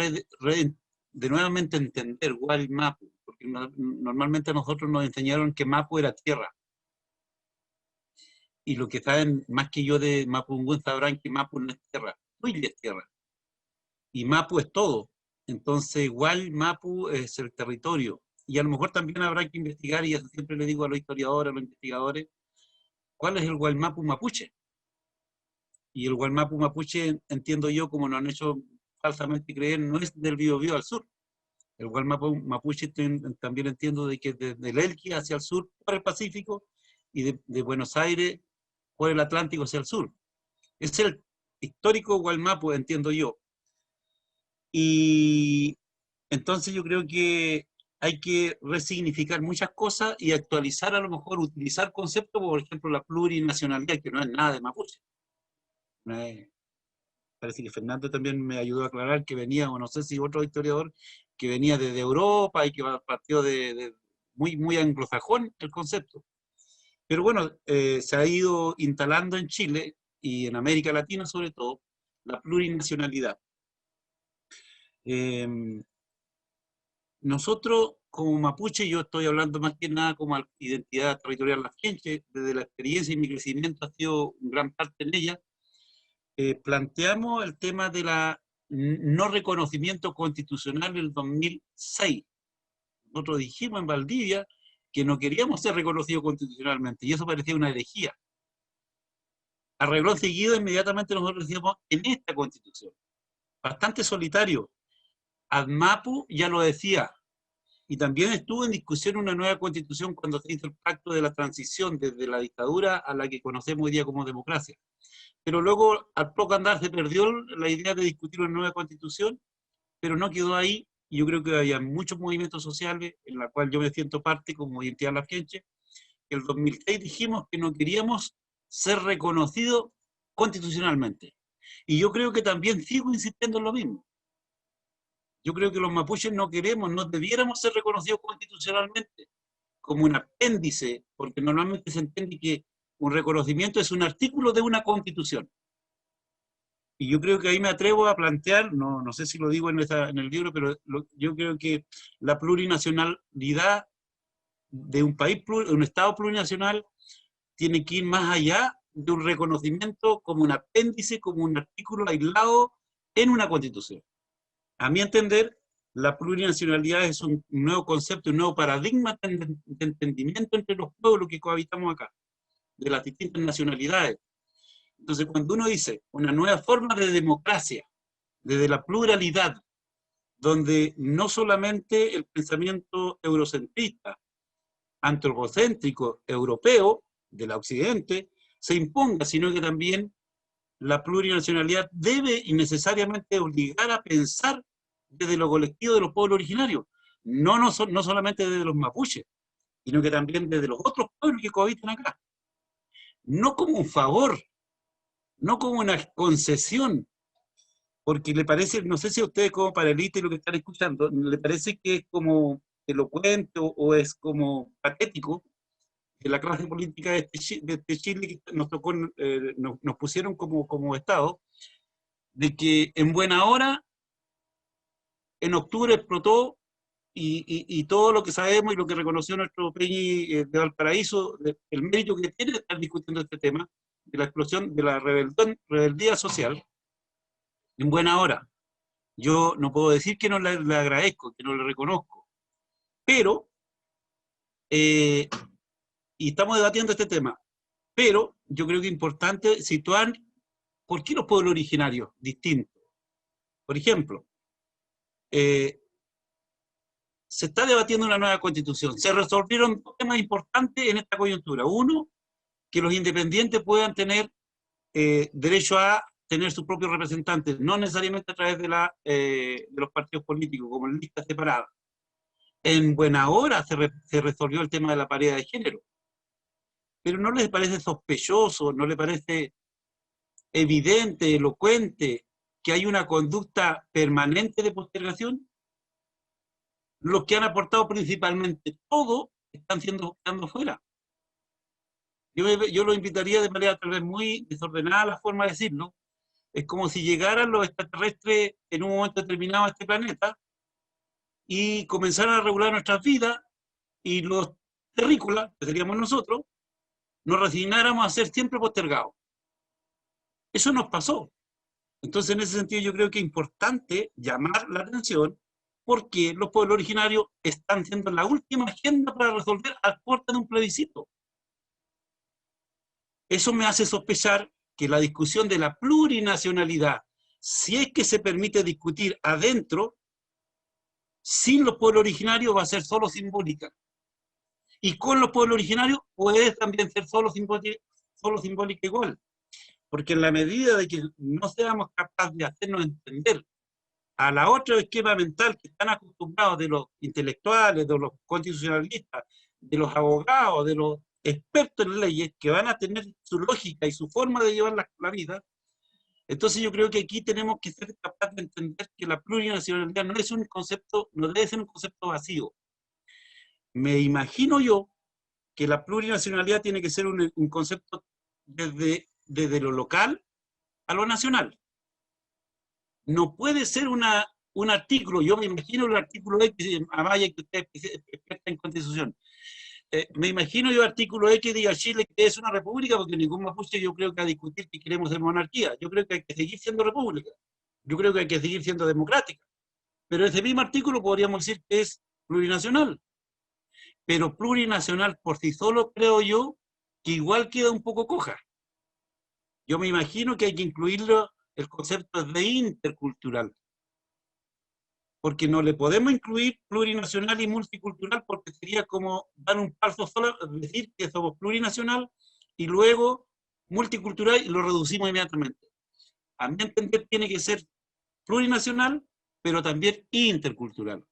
de nuevamente entender Gualmapu, porque normalmente a nosotros nos enseñaron que Mapu era tierra. Y los que saben más que yo de Mapungún sabrán que Mapu no es tierra, Huilla es tierra. Y Mapu es todo. Entonces, igual Mapu es el territorio. Y a lo mejor también habrá que investigar, y eso siempre le digo a los historiadores, a los investigadores, ¿cuál es el Gualmapu mapuche? Y el Gualmapu mapuche, entiendo yo, como nos han hecho falsamente creer, no es del Biobío al sur. El Gualmapu mapuche también entiendo de que desde el Elqui hacia el sur, por el Pacífico, y de Buenos Aires por el Atlántico hacia el sur. Es el histórico Gualmapu, entiendo yo. Y entonces yo creo que hay que resignificar muchas cosas y actualizar, a lo mejor utilizar conceptos, por ejemplo la plurinacionalidad, que no es nada de mapuche. Parece que Fernando también me ayudó a aclarar que venía, o no sé si otro historiador, que venía desde Europa y que partió de muy anglosajón el concepto. Pero bueno, se ha ido instalando en Chile y en América Latina sobre todo la plurinacionalidad. Nosotros como mapuche, yo estoy hablando más que nada como identidad territorial lafkenche, desde la experiencia y mi crecimiento ha sido gran parte en ella, planteamos el tema de la no reconocimiento constitucional del 2006. Nosotros dijimos en Valdivia que no queríamos ser reconocidos constitucionalmente, y eso parecía una herejía. Arregló seguido, inmediatamente nosotros decíamos en esta constitución. Bastante solitario. ADMAPU ya lo decía, y también estuvo en discusión una nueva constitución cuando se hizo el pacto de la transición desde la dictadura a la que conocemos hoy día como democracia. Pero luego, al poco andar, se perdió la idea de discutir una nueva constitución, pero no quedó ahí. Y yo creo que había muchos movimientos sociales, en la cual yo me siento parte como identidad lafkenche. En el 2006 dijimos que no queríamos ser reconocidos constitucionalmente. Y yo creo que también sigo insistiendo en lo mismo. Yo creo que los mapuches no queremos, no debiéramos ser reconocidos constitucionalmente como un apéndice, porque normalmente se entiende que un reconocimiento es un artículo de una constitución. Y yo creo que ahí me atrevo a plantear, no sé si lo digo en el libro, pero yo creo que la plurinacionalidad de un país, un Estado plurinacional, tiene que ir más allá de un reconocimiento como un apéndice, como un artículo aislado en una constitución. A mi entender, la plurinacionalidad es un nuevo concepto, un nuevo paradigma de entendimiento entre los pueblos que cohabitamos acá, de las distintas nacionalidades. Entonces, cuando uno dice una nueva forma de democracia, desde la pluralidad, donde no solamente el pensamiento eurocentrista, antropocéntrico, europeo, del occidente, se imponga, sino que también la plurinacionalidad debe y necesariamente obligar a pensar desde lo colectivo de los pueblos originarios, no solamente desde los mapuches, sino que también desde los otros pueblos que cohabitan acá. No como un favor, no como una concesión, porque le parece, no sé si a ustedes como panelistas y lo que están escuchando, le parece que es como elocuente o es como patético que la clase política de este Chile que nos tocó, nos pusieron como Estado, de que en buena hora, en octubre explotó y todo lo que sabemos y lo que reconoció nuestro Peñi de Valparaíso, el mérito que tiene de estar discutiendo este tema, de la explosión de la rebeldía social, en buena hora. Yo no puedo decir que no le agradezco, que no le reconozco, pero, y estamos debatiendo este tema, pero yo creo que es importante situar por qué los pueblos originarios distintos. Por ejemplo, se está debatiendo una nueva constitución. Se resolvieron dos temas importantes en esta coyuntura. Uno, que los independientes puedan tener derecho a tener sus propios representantes, no necesariamente a través de los partidos políticos, como en listas separadas. En buena hora se resolvió el tema de la paridad de género. Pero ¿no les parece sospechoso, no les parece evidente, elocuente, que hay una conducta permanente de postergación? Los que han aportado principalmente todo están quedando fuera. Yo lo invitaría de manera tal vez muy desordenada la forma de decirlo. Es como si llegaran los extraterrestres en un momento determinado a este planeta y comenzaran a regular nuestras vidas, y los terrícolas, que seríamos nosotros, nos resignáramos a ser siempre postergados. Eso nos pasó. Entonces, en ese sentido, yo creo que es importante llamar la atención porque los pueblos originarios están siendo la última agenda para resolver a puerta de un plebiscito. Eso me hace sospechar que la discusión de la plurinacionalidad, si es que se permite discutir adentro, sin los pueblos originarios va a ser solo simbólica. Y con los pueblos originarios puede también ser solo simbólica igual. Porque en la medida de que no seamos capaces de hacernos entender a la otra esquema mental que están acostumbrados de los intelectuales, de los constitucionalistas, de los abogados, de los expertos en leyes, que van a tener su lógica y su forma de llevar la vida, entonces yo creo que aquí tenemos que ser capaces de entender que la plurinacionalidad no es un concepto, no debe ser un concepto vacío. Me imagino yo que la plurinacionalidad tiene que ser un concepto desde lo local a lo nacional. No puede ser un artículo, yo me imagino el artículo X, Amaya, que usted experta en Constitución. Me imagino yo el artículo X diga Chile que es una república, porque ningún mapuche yo creo que a discutir que queremos ser monarquía. Yo creo que hay que seguir siendo república. Yo creo que hay que seguir siendo democrática. Pero ese mismo artículo podríamos decir que es plurinacional. Pero plurinacional por sí solo creo yo que igual queda un poco coja. Yo me imagino que hay que incluirlo el concepto de intercultural. Porque no le podemos incluir plurinacional y multicultural porque sería como dar un paso solo, decir que somos plurinacional y luego multicultural y lo reducimos inmediatamente. A mi entender tiene que ser plurinacional, pero también intercultural.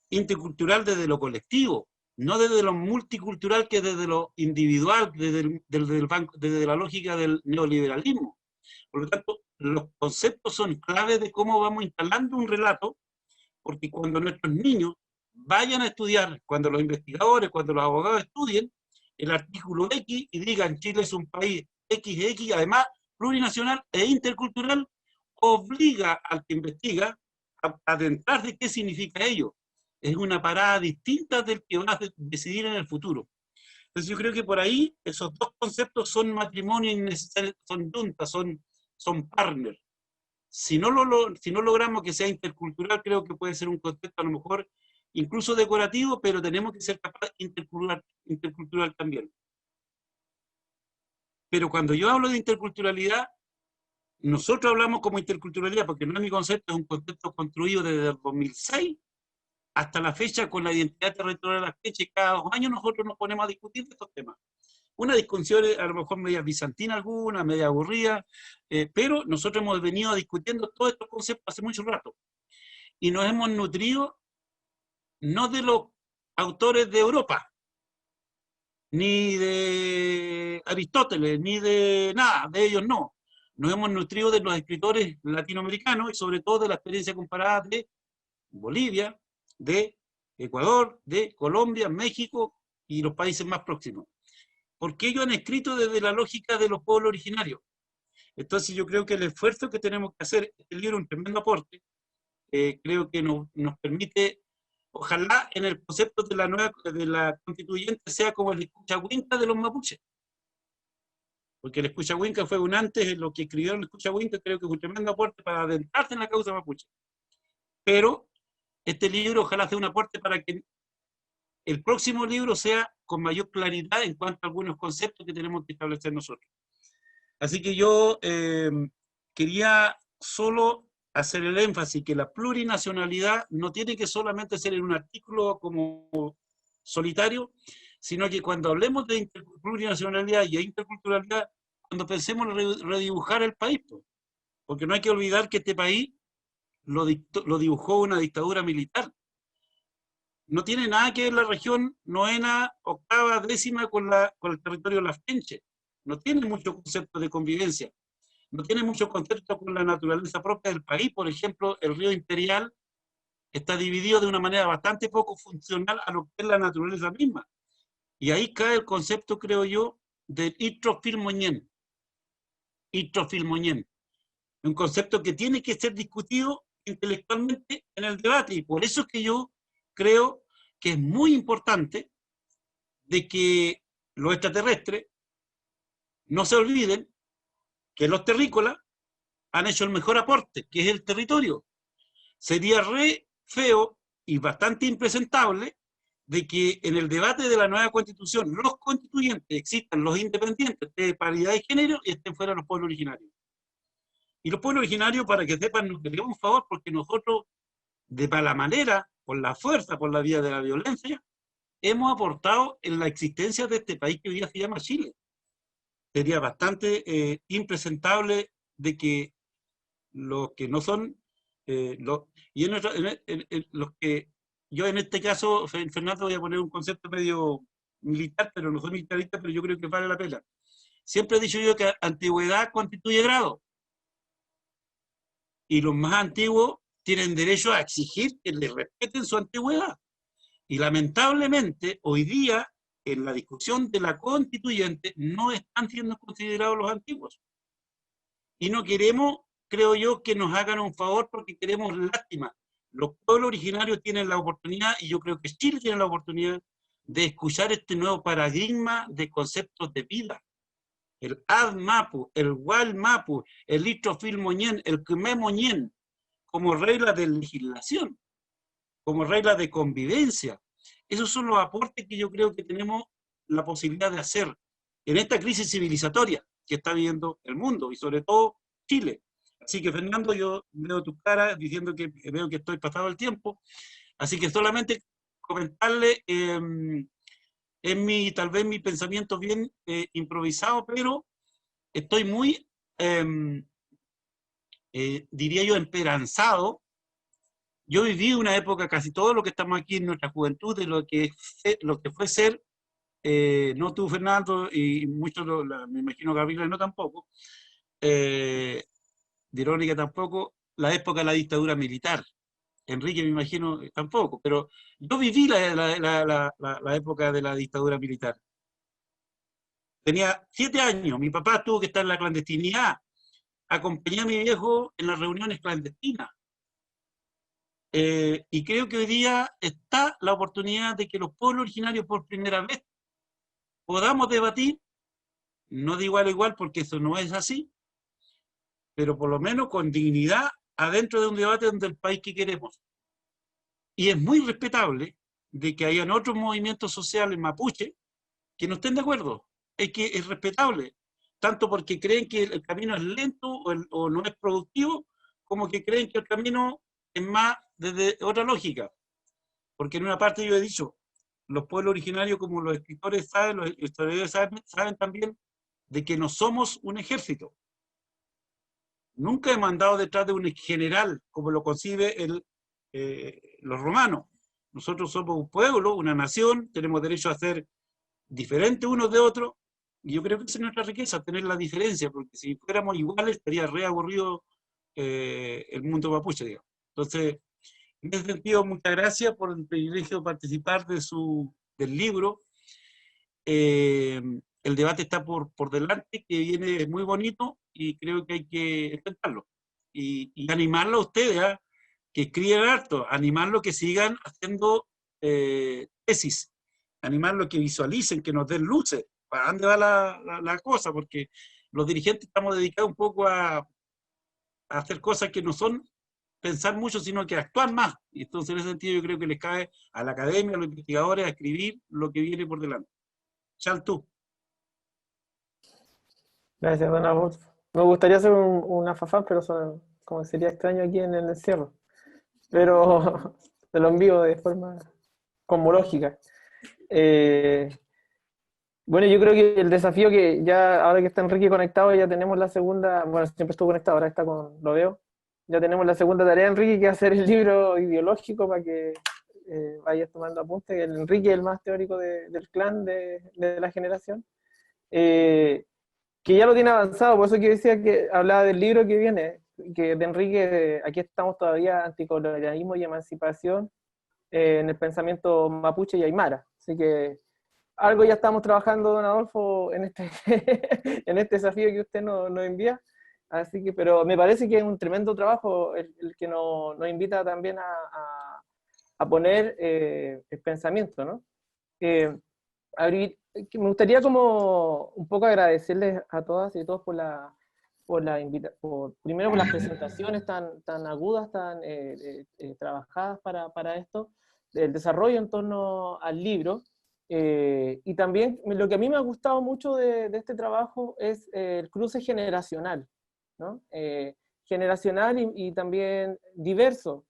Intercultural desde lo colectivo, no desde lo multicultural que desde lo individual, desde la lógica del neoliberalismo. Por lo tanto, los conceptos son claves de cómo vamos instalando un relato, porque cuando nuestros niños vayan a estudiar, cuando los investigadores, cuando los abogados estudien el artículo X y digan Chile es un país XX, además plurinacional e intercultural, obliga al que investiga a adentrarse qué significa ello. Es una parada distinta del que va a decidir en el futuro. Entonces yo creo que por ahí esos dos conceptos son matrimonio innecesario, son juntas, son partners. Si no logramos que sea intercultural, creo que puede ser un concepto a lo mejor incluso decorativo, pero tenemos que ser capaces intercultural también. Pero cuando yo hablo de interculturalidad, nosotros hablamos como interculturalidad, porque no es mi concepto, es un concepto construido desde el 2006 hasta la fecha con la identidad territorial de la fecha, y cada 2 años nosotros nos ponemos a discutir de estos temas. Una discusión a lo mejor media bizantina alguna, media aburrida, pero nosotros hemos venido discutiendo todos estos conceptos hace mucho rato. Y nos hemos nutrido no de los autores de Europa, ni de Aristóteles, ni de nada, de ellos no. Nos hemos nutrido de los escritores latinoamericanos y sobre todo de la experiencia comparada de Bolivia, de Ecuador, de Colombia, México y los países más próximos. Porque ellos han escrito desde la lógica de los pueblos originarios. Entonces yo creo que el esfuerzo que tenemos que hacer, este libro es un tremendo aporte, creo que nos permite, ojalá en el concepto de la constituyente sea como el escuchahuinca de los mapuches. Porque el escuchahuinca fue un antes, lo que escribieron el escuchahuinca creo que es un tremendo aporte para adentrarse en la causa mapuche. Pero este libro ojalá sea un aporte para que el próximo libro sea con mayor claridad en cuanto a algunos conceptos que tenemos que establecer nosotros. Así que yo quería solo hacer el énfasis que la plurinacionalidad no tiene que solamente ser en un artículo como solitario, sino que cuando hablemos de plurinacionalidad y interculturalidad, cuando pensemos en redibujar el país, porque no hay que olvidar que este país lo dibujó una dictadura militar. No tiene nada que ver la región novena, octava, décima con el territorio de las Fenches. No tiene mucho concepto de convivencia. No tiene mucho concepto con la naturaleza propia del país. Por ejemplo, el río Imperial está dividido de una manera bastante poco funcional a lo que es la naturaleza misma. Y ahí cae el concepto, creo yo, del Itrofilmoñén. Itrofilmoñén. Un concepto que tiene que ser discutido intelectualmente en el debate. Y por eso es que yo creo que es muy importante de que los extraterrestres no se olviden que los terrícolas han hecho el mejor aporte, que es el territorio. Sería re feo y bastante impresentable de que en el debate de la nueva constitución los constituyentes existan los independientes de paridad de género y estén fuera los pueblos originarios. Y los pueblos originarios, para que sepan, nos debemos un favor porque nosotros, de mala manera, por la fuerza, por la vía de la violencia, hemos aportado en la existencia de este país que hoy día se llama Chile. Sería bastante impresentable de que los que no son, los que, yo en este caso, Fernando, voy a poner un concepto medio militar, pero no soy militarista, pero yo creo que vale la pena. Siempre he dicho yo que antigüedad constituye grado. Y los más antiguos tienen derecho a exigir que les respeten su antigüedad. Y lamentablemente, hoy día, en la discusión de la constituyente, no están siendo considerados los antiguos. Y no queremos, creo yo, que nos hagan un favor porque queremos lástima. Los pueblos originarios tienen la oportunidad, y yo creo que Chile tiene la oportunidad, de escuchar este nuevo paradigma de conceptos de vida. El Ad Mapu, el Wal Mapu, el Itrofil Moñén, el Khmer Moñén, como regla de legislación, como regla de convivencia. Esos son los aportes que yo creo que tenemos la posibilidad de hacer en esta crisis civilizatoria que está viviendo el mundo, y sobre todo Chile. Así que, Fernando, yo veo tu cara diciendo que veo que estoy pasado el tiempo, así que solamente comentarle, tal vez mi pensamiento bien improvisado, pero estoy muy, diría yo, esperanzado. Yo viví una época, casi todo lo que estamos aquí en nuestra juventud, de lo que fue ser, no tú, Fernando, y muchos, me imagino Gabriela no tampoco, Verónica tampoco, la época de la dictadura militar. Enrique me imagino tampoco, pero yo viví la época de la dictadura militar. Tenía 7 años, mi papá tuvo que estar en la clandestinidad, acompañé a mi viejo en las reuniones clandestinas. Y creo que hoy día está la oportunidad de que los pueblos originarios por primera vez podamos debatir, no de igual a igual porque eso no es así, pero por lo menos con dignidad adentro de un debate donde el país que queremos. Y es muy respetable de que hayan otros movimientos sociales mapuche que no estén de acuerdo. Es respetable, tanto porque creen que el camino es lento o no es productivo, como que creen que el camino es más desde otra lógica. Porque en una parte yo he dicho, los pueblos originarios, como los escritores saben, los historiadores saben también de que no somos un ejército. Nunca hemos andado detrás de un general, como lo concibe los romanos. Nosotros somos un pueblo, una nación, tenemos derecho a ser diferentes unos de otros, y yo creo que esa es nuestra riqueza, tener la diferencia, porque si fuéramos iguales estaría re aburrido el mundo mapuche, digamos. Entonces, en ese sentido, muchas gracias por el privilegio de participar del libro. El debate está por delante, que viene muy bonito, y creo que hay que enfrentarlo. Y animarlo a ustedes, que escriban harto, animarlo que sigan haciendo tesis, animarlo que visualicen, que nos den luces, para dónde va la cosa, porque los dirigentes estamos dedicados un poco a hacer cosas que no son pensar mucho, sino que actuar más. Y entonces, en ese sentido, yo creo que les cae a la academia, a los investigadores, a escribir lo que viene por delante. Chaltú. Gracias, don Adolfo. Me gustaría hacer una fafán, pero como sería extraño aquí en el encierro. Pero te lo envío de forma cosmológica. Bueno, yo creo que el desafío que ya, ahora que está Enrique conectado, ya tenemos la segunda, bueno, siempre estuvo conectado, ahora está lo veo. Ya tenemos la segunda tarea, Enrique, que es hacer el libro ideológico para que vayas tomando apuntes. El Enrique es el más teórico del clan de la generación. Que ya lo tiene avanzado, por eso que decía que hablaba del libro que viene, que de Enrique, aquí estamos todavía, anticolonialismo y emancipación en el pensamiento mapuche y aymara. Así que algo ya estamos trabajando, don Adolfo, en en este desafío que usted nos envía. Así que, pero me parece que es un tremendo trabajo el que nos invita también a poner el pensamiento, ¿no? Me gustaría como un poco agradecerles a todas y todos por la primero por las presentaciones tan agudas, tan trabajadas para esto, el desarrollo en torno al libro, y también lo que a mí me ha gustado mucho de este trabajo es el cruce generacional, ¿no? Generacional y también diverso.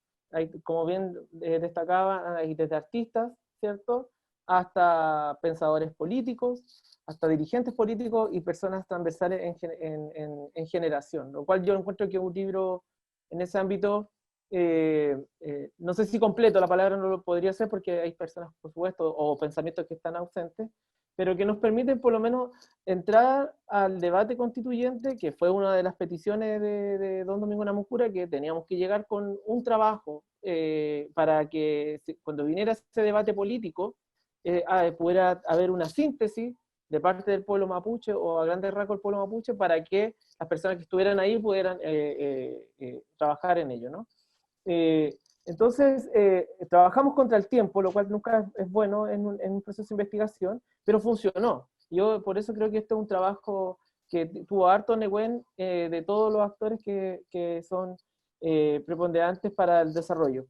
Como bien destacaba, hay desde artistas, ¿cierto?, hasta pensadores políticos, hasta dirigentes políticos y personas transversales en generación, lo cual yo encuentro que es un libro en ese ámbito, no sé si completo, la palabra no lo podría ser porque hay personas, por supuesto, o pensamientos que están ausentes, pero que nos permiten por lo menos entrar al debate constituyente, que fue una de las peticiones de don Domingo Namuncura, que teníamos que llegar con un trabajo para que cuando viniera ese debate político, pudiera haber una síntesis de parte del pueblo mapuche o a grandes rasgos del pueblo mapuche para que las personas que estuvieran ahí pudieran trabajar en ello, ¿no? Entonces, trabajamos contra el tiempo, lo cual nunca es bueno en un proceso de investigación, pero funcionó. Yo por eso creo que este es un trabajo que tuvo harto negüen de todos los actores que son preponderantes para el desarrollo.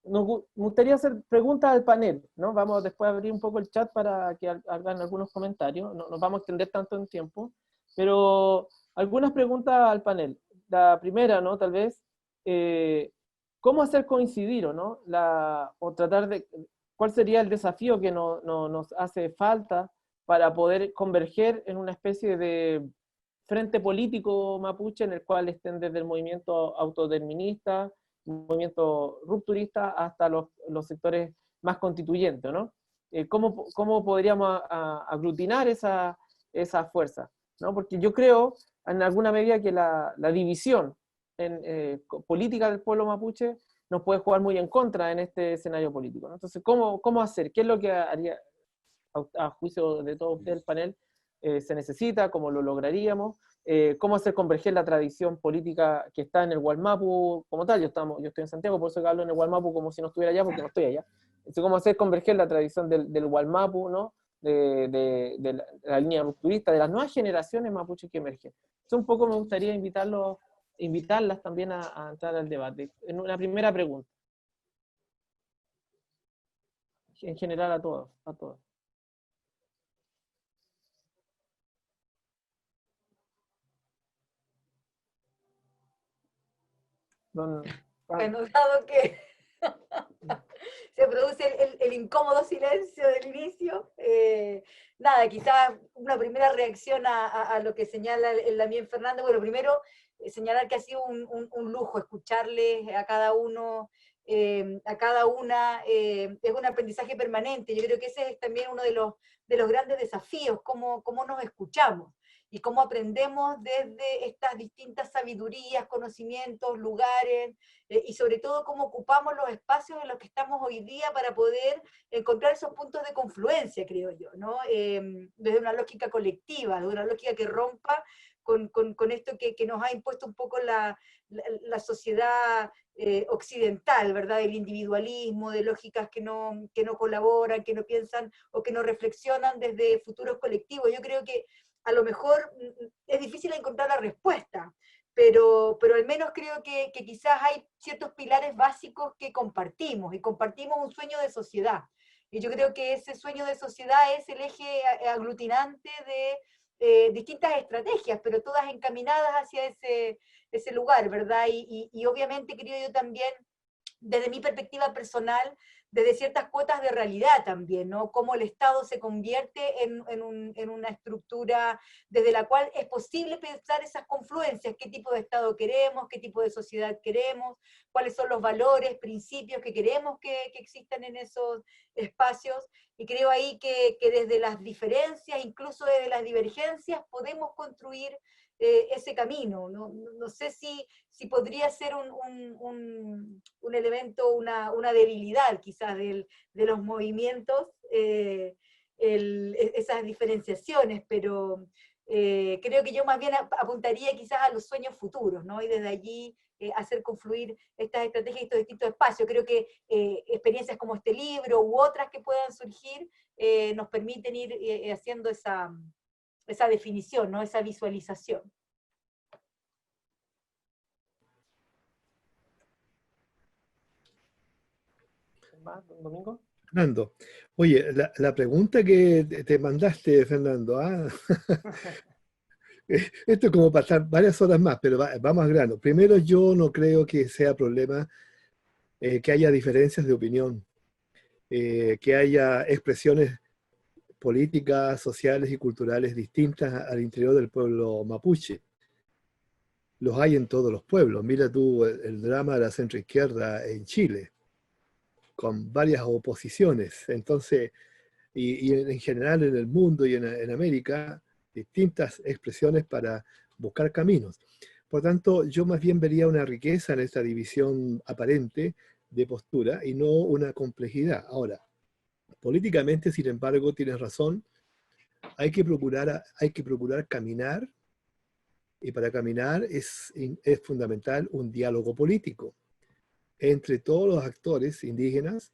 Me gustaría hacer preguntas al panel, ¿no? Vamos después a abrir un poco el chat para que hagan algunos comentarios, no nos vamos a extender tanto en tiempo, pero algunas preguntas al panel. La primera, ¿no? Tal vez, ¿cómo hacer coincidir, ¿no? O tratar de, ¿cuál sería el desafío que nos hace falta para poder converger en una especie de frente político mapuche en el cual estén desde el movimiento autodeterminista, movimiento rupturista, hasta los sectores más constituyentes, ¿no? ¿Cómo podríamos aglutinar esa fuerza, ¿no? Porque yo creo, en alguna medida, que la división política del pueblo mapuche nos puede jugar muy en contra en este escenario político, ¿no? Entonces, ¿cómo hacer? ¿Qué es lo que haría, a juicio de todo usted, el panel, se necesita? ¿Cómo lo lograríamos? ¿Cómo hacer converger la tradición política que está en el Wallmapu como tal? Yo estoy en Santiago, por eso que hablo en el Wallmapu como si no estuviera allá, porque no estoy allá. Entonces, ¿cómo hacer converger la tradición del Wallmapu, ¿no? de la línea rupturista, de las nuevas generaciones mapuche que emergen? Eso un poco me gustaría invitarlas también a entrar al debate. En una primera pregunta. En general a todos. Bueno, dado que se produce el incómodo silencio del inicio, nada, quizás una primera reacción a lo que señala el Damián Fernández. Bueno, primero señalar que ha sido un lujo escucharles a cada uno, a cada una, es un aprendizaje permanente. Yo creo que ese es también uno de los grandes desafíos, cómo nos escuchamos y cómo aprendemos desde estas distintas sabidurías, conocimientos, lugares, y sobre todo cómo ocupamos los espacios en los que estamos hoy día para poder encontrar esos puntos de confluencia, creo yo, ¿no? Desde una lógica colectiva, de una lógica que rompa con esto que nos ha impuesto un poco la sociedad occidental, ¿verdad? El individualismo, de lógicas que no colaboran, que no piensan o que no reflexionan desde futuros colectivos. Yo creo que a lo mejor es difícil encontrar la respuesta, pero al menos creo que quizás hay ciertos pilares básicos que compartimos, y compartimos un sueño de sociedad. Y yo creo que ese sueño de sociedad es el eje aglutinante de distintas estrategias, pero todas encaminadas hacia ese lugar, ¿verdad? Y obviamente creo yo también, desde mi perspectiva personal, desde ciertas cuotas de realidad también, ¿no? Cómo el Estado se convierte en una estructura desde la cual es posible pensar esas confluencias, qué tipo de Estado queremos, qué tipo de sociedad queremos, cuáles son los valores, principios que queremos que existan en esos espacios, y creo ahí que desde las diferencias, incluso desde las divergencias, podemos construir ese camino. No sé si podría ser un elemento, una debilidad quizás de los movimientos, esas diferenciaciones, pero creo que yo más bien apuntaría quizás a los sueños futuros, ¿no? Y desde allí hacer confluir estas estrategias y estos distintos espacios. Creo que experiencias como este libro u otras que puedan surgir nos permiten ir haciendo esa definición, ¿no? Esa visualización. Domingo. Fernando, oye, la pregunta que te mandaste, Fernando, esto es como pasar varias horas más, pero vamos al grano. Primero, yo no creo que sea problema que haya diferencias de opinión, que haya expresiones políticas, sociales y culturales distintas al interior del pueblo mapuche. Los hay en todos los pueblos. Mira tú el drama de la centroizquierda en Chile, con varias oposiciones. Entonces, y en general en el mundo y en América, distintas expresiones para buscar caminos. Por tanto, yo más bien vería una riqueza en esta división aparente de postura y no una complejidad. Ahora, políticamente, sin embargo, tienes razón, hay que procurar caminar, y para caminar es fundamental un diálogo político entre todos los actores indígenas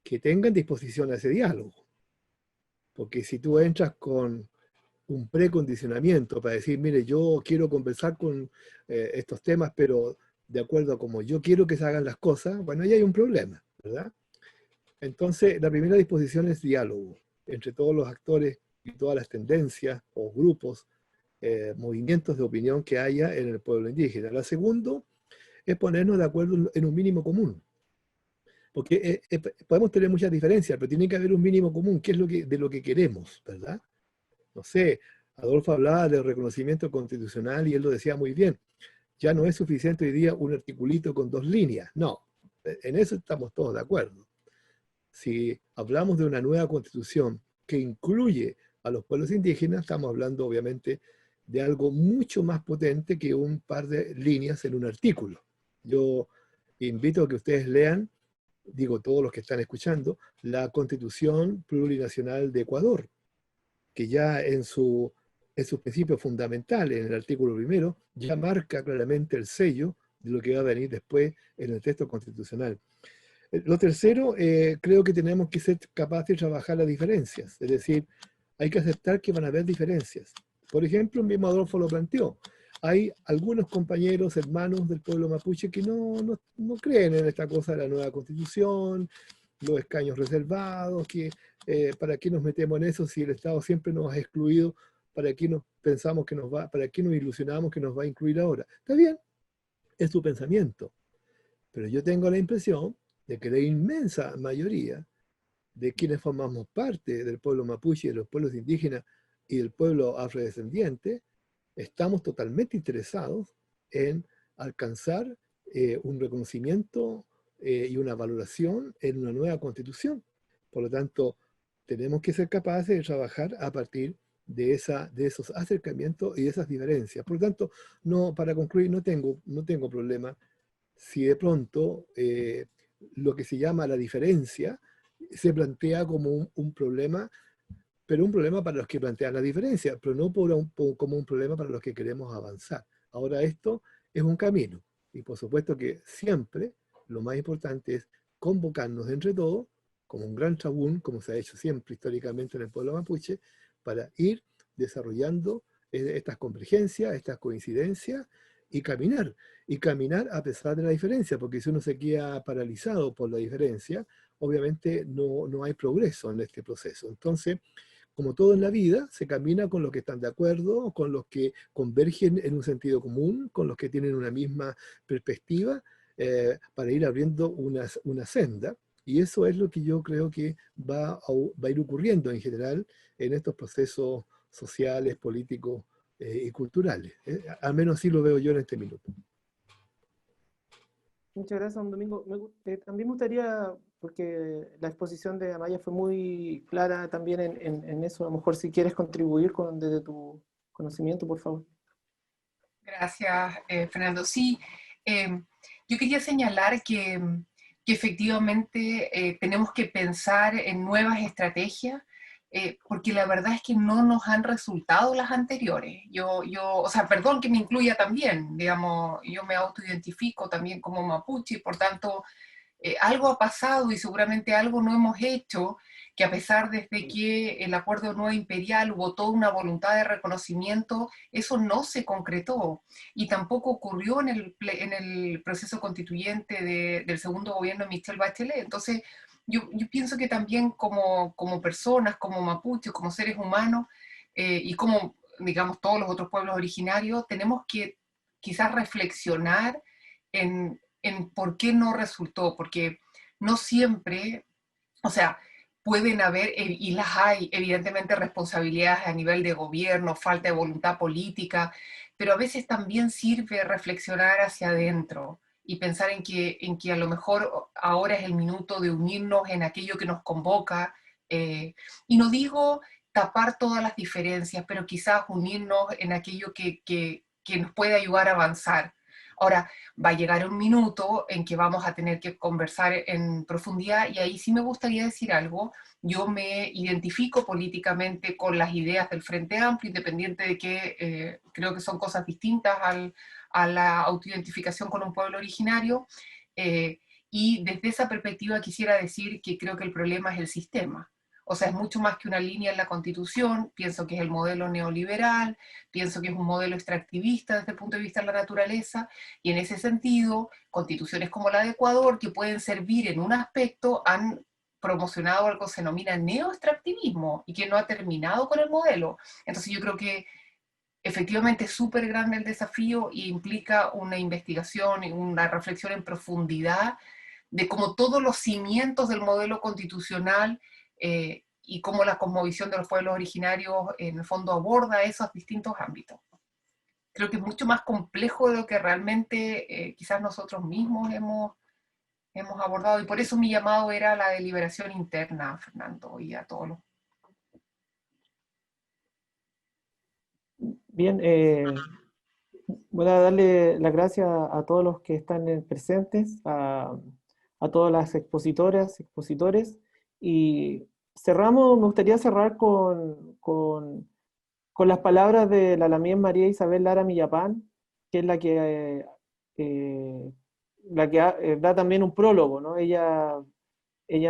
que tengan disposición a ese diálogo. Porque si tú entras con un precondicionamiento para decir, mire, yo quiero conversar con estos temas, pero de acuerdo a cómo yo quiero que se hagan las cosas, bueno, ahí hay un problema, ¿verdad? Entonces, la primera disposición es diálogo entre todos los actores y todas las tendencias o grupos, movimientos de opinión que haya en el pueblo indígena. La segunda es ponernos de acuerdo en un mínimo común. Porque podemos tener muchas diferencias, pero tiene que haber un mínimo común, que es de lo que queremos, ¿verdad? No sé, Adolfo hablaba del reconocimiento constitucional y él lo decía muy bien. Ya no es suficiente hoy día un articulito con 2 líneas. No, en eso estamos todos de acuerdo. Si hablamos de una nueva constitución que incluye a los pueblos indígenas, estamos hablando obviamente de algo mucho más potente que un par de líneas en un artículo. Yo invito a que ustedes lean, digo todos los que están escuchando, la Constitución Plurinacional de Ecuador, que ya en sus principios fundamentales, en el artículo 1, ya marca claramente el sello de lo que va a venir después en el texto constitucional. Lo tercero, creo que tenemos que ser capaces de trabajar las diferencias, es decir, hay que aceptar que van a haber diferencias. Por ejemplo, el mismo Adolfo lo planteó. Hay algunos compañeros, hermanos del pueblo mapuche que no creen en esta cosa de la nueva constitución, los escaños reservados, que para qué nos metemos en eso si el Estado siempre nos ha excluido, para qué nos pensamos que para qué nos ilusionamos que nos va a incluir ahora. Está bien, es su pensamiento, pero yo tengo la impresión de que la inmensa mayoría de quienes formamos parte del pueblo mapuche, de los pueblos indígenas y del pueblo afrodescendiente, estamos totalmente interesados en alcanzar un reconocimiento y una valoración en una nueva constitución. Por lo tanto, tenemos que ser capaces de trabajar a partir de esos acercamientos y de esas diferencias. Por lo tanto, para concluir, no tengo problema si de pronto lo que se llama la diferencia se plantea como un problema, pero un problema para los que plantean la diferencia, pero no como un problema para los que queremos avanzar. Ahora esto es un camino, y por supuesto que siempre lo más importante es convocarnos entre todos, como un gran trabún, como se ha hecho siempre históricamente en el pueblo mapuche, para ir desarrollando estas convergencias, estas coincidencias, y caminar a pesar de la diferencia, porque si uno se queda paralizado por la diferencia, obviamente no hay progreso en este proceso. Entonces, como todo en la vida, se camina con los que están de acuerdo, con los que convergen en un sentido común, con los que tienen una misma perspectiva, para ir abriendo una senda. Y eso es lo que yo creo que va a ir ocurriendo en general en estos procesos sociales, políticos y culturales. Al menos así lo veo yo en este minuto. Muchas gracias, don Domingo. También me gustaría, porque la exposición de Amaya fue muy clara también en eso, a lo mejor si quieres contribuir desde tu conocimiento, por favor. Gracias, Fernando. Sí, yo quería señalar que efectivamente tenemos que pensar en nuevas estrategias, porque la verdad es que no nos han resultado las anteriores. O sea, perdón que me incluya también, digamos, yo me autoidentifico también como mapuche, y por tanto, algo ha pasado y seguramente algo no hemos hecho que a pesar desde que el acuerdo nuevo imperial hubo toda una voluntad de reconocimiento, eso no se concretó y tampoco ocurrió en el proceso constituyente del segundo gobierno de Michelle Bachelet. Entonces, yo pienso que también como personas, como mapuches, como seres humanos, y como, digamos, todos los otros pueblos originarios, tenemos que quizás reflexionar en por qué no resultó, porque no siempre, o sea, pueden haber, y las hay, evidentemente, responsabilidades a nivel de gobierno, falta de voluntad política, pero a veces también sirve reflexionar hacia adentro y pensar en que a lo mejor ahora es el minuto de unirnos en aquello que nos convoca, y no digo tapar todas las diferencias, pero quizás unirnos en aquello que nos puede ayudar a avanzar. Ahora, va a llegar un minuto en que vamos a tener que conversar en profundidad y ahí sí me gustaría decir algo. Yo me identifico políticamente con las ideas del Frente Amplio, independiente de que creo que son cosas distintas a la autoidentificación con un pueblo originario. Y desde esa perspectiva quisiera decir que creo que el problema es el sistema. O sea, es mucho más que una línea en la Constitución, pienso que es el modelo neoliberal, pienso que es un modelo extractivista desde el punto de vista de la naturaleza, y en ese sentido, constituciones como la de Ecuador, que pueden servir en un aspecto, han promocionado algo que se denomina neoextractivismo, y que no ha terminado con el modelo. Entonces yo creo que efectivamente es súper grande el desafío y implica una investigación y una reflexión en profundidad de cómo todos los cimientos del modelo constitucional y cómo la cosmovisión de los pueblos originarios en el fondo aborda esos distintos ámbitos. Creo que es mucho más complejo de lo que realmente quizás nosotros mismos hemos abordado, y por eso mi llamado era la deliberación interna, Fernando, y a todos los... Bien, voy a darle las gracias a todos los que están presentes, a todas las expositoras, expositores, y me gustaría cerrar con las palabras de la Lamien María Isabel Lara Millapán, que es la que da también un prólogo, ¿no? Ella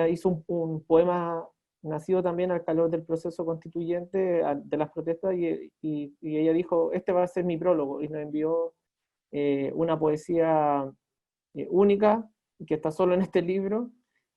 hizo un poema nacido también al calor del proceso constituyente, de las protestas, y ella dijo, este va a ser mi prólogo, y nos envió una poesía única, que está solo en este libro,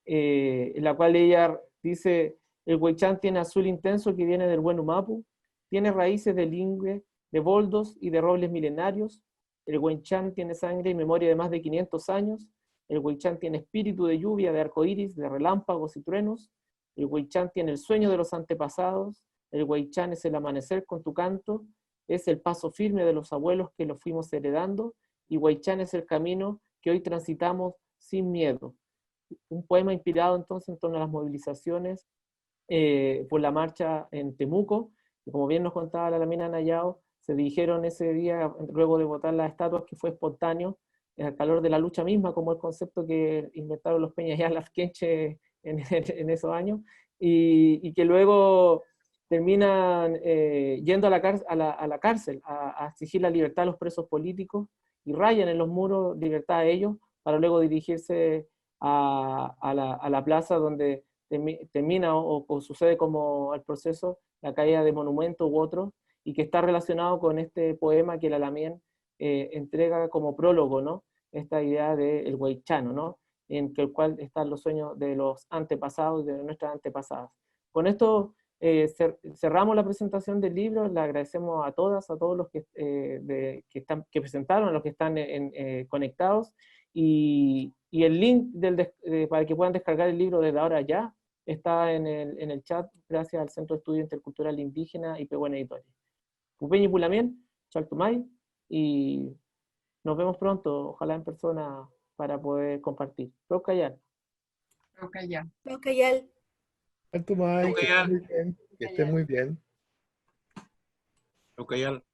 en la cual ella dice, el Huaychán tiene azul intenso que viene del buen Humapu, tiene raíces de lingüe, de boldos y de robles milenarios, el Huaychán tiene sangre y memoria de más de 500 años, el Huaychán tiene espíritu de lluvia, de arcoíris, de relámpagos y truenos, el Huaychán tiene el sueño de los antepasados, el Huaychán es el amanecer con tu canto, es el paso firme de los abuelos que lo fuimos heredando, y Huaychán es el camino que hoy transitamos sin miedo. Un poema inspirado entonces en torno a las movilizaciones por la marcha en Temuco, y como bien nos contaba la Lamina Nayao, se dirigieron ese día, luego de votar las estatuas, que fue espontáneo, al calor de la lucha misma, como el concepto que inventaron los Peñas y las Quenche en esos años, y que luego terminan yendo a la cárcel a exigir la libertad a los presos políticos, y rayan en los muros libertad a ellos, para luego dirigirse a la plaza donde termina o sucede como el proceso, la caída de monumentos u otros, y que está relacionado con este poema que la Lamien entrega como prólogo, ¿no? Esta idea del huaychano, ¿no? En el cual están los sueños de los antepasados, de nuestras antepasadas. Con esto cerramos la presentación del libro. Le agradecemos a todas, a todos los que presentaron, a los que están conectados, y el link para que puedan descargar el libro desde ahora ya está en el chat, gracias al Centro de Estudio Intercultural Indígena y Pehuen Editores. Pupeñi Pulamien, Chaltumay, y nos vemos pronto, ojalá en persona, para poder compartir. Procayal. Procayal. Procayal. Chaltumay, que esté muy bien. Procayal.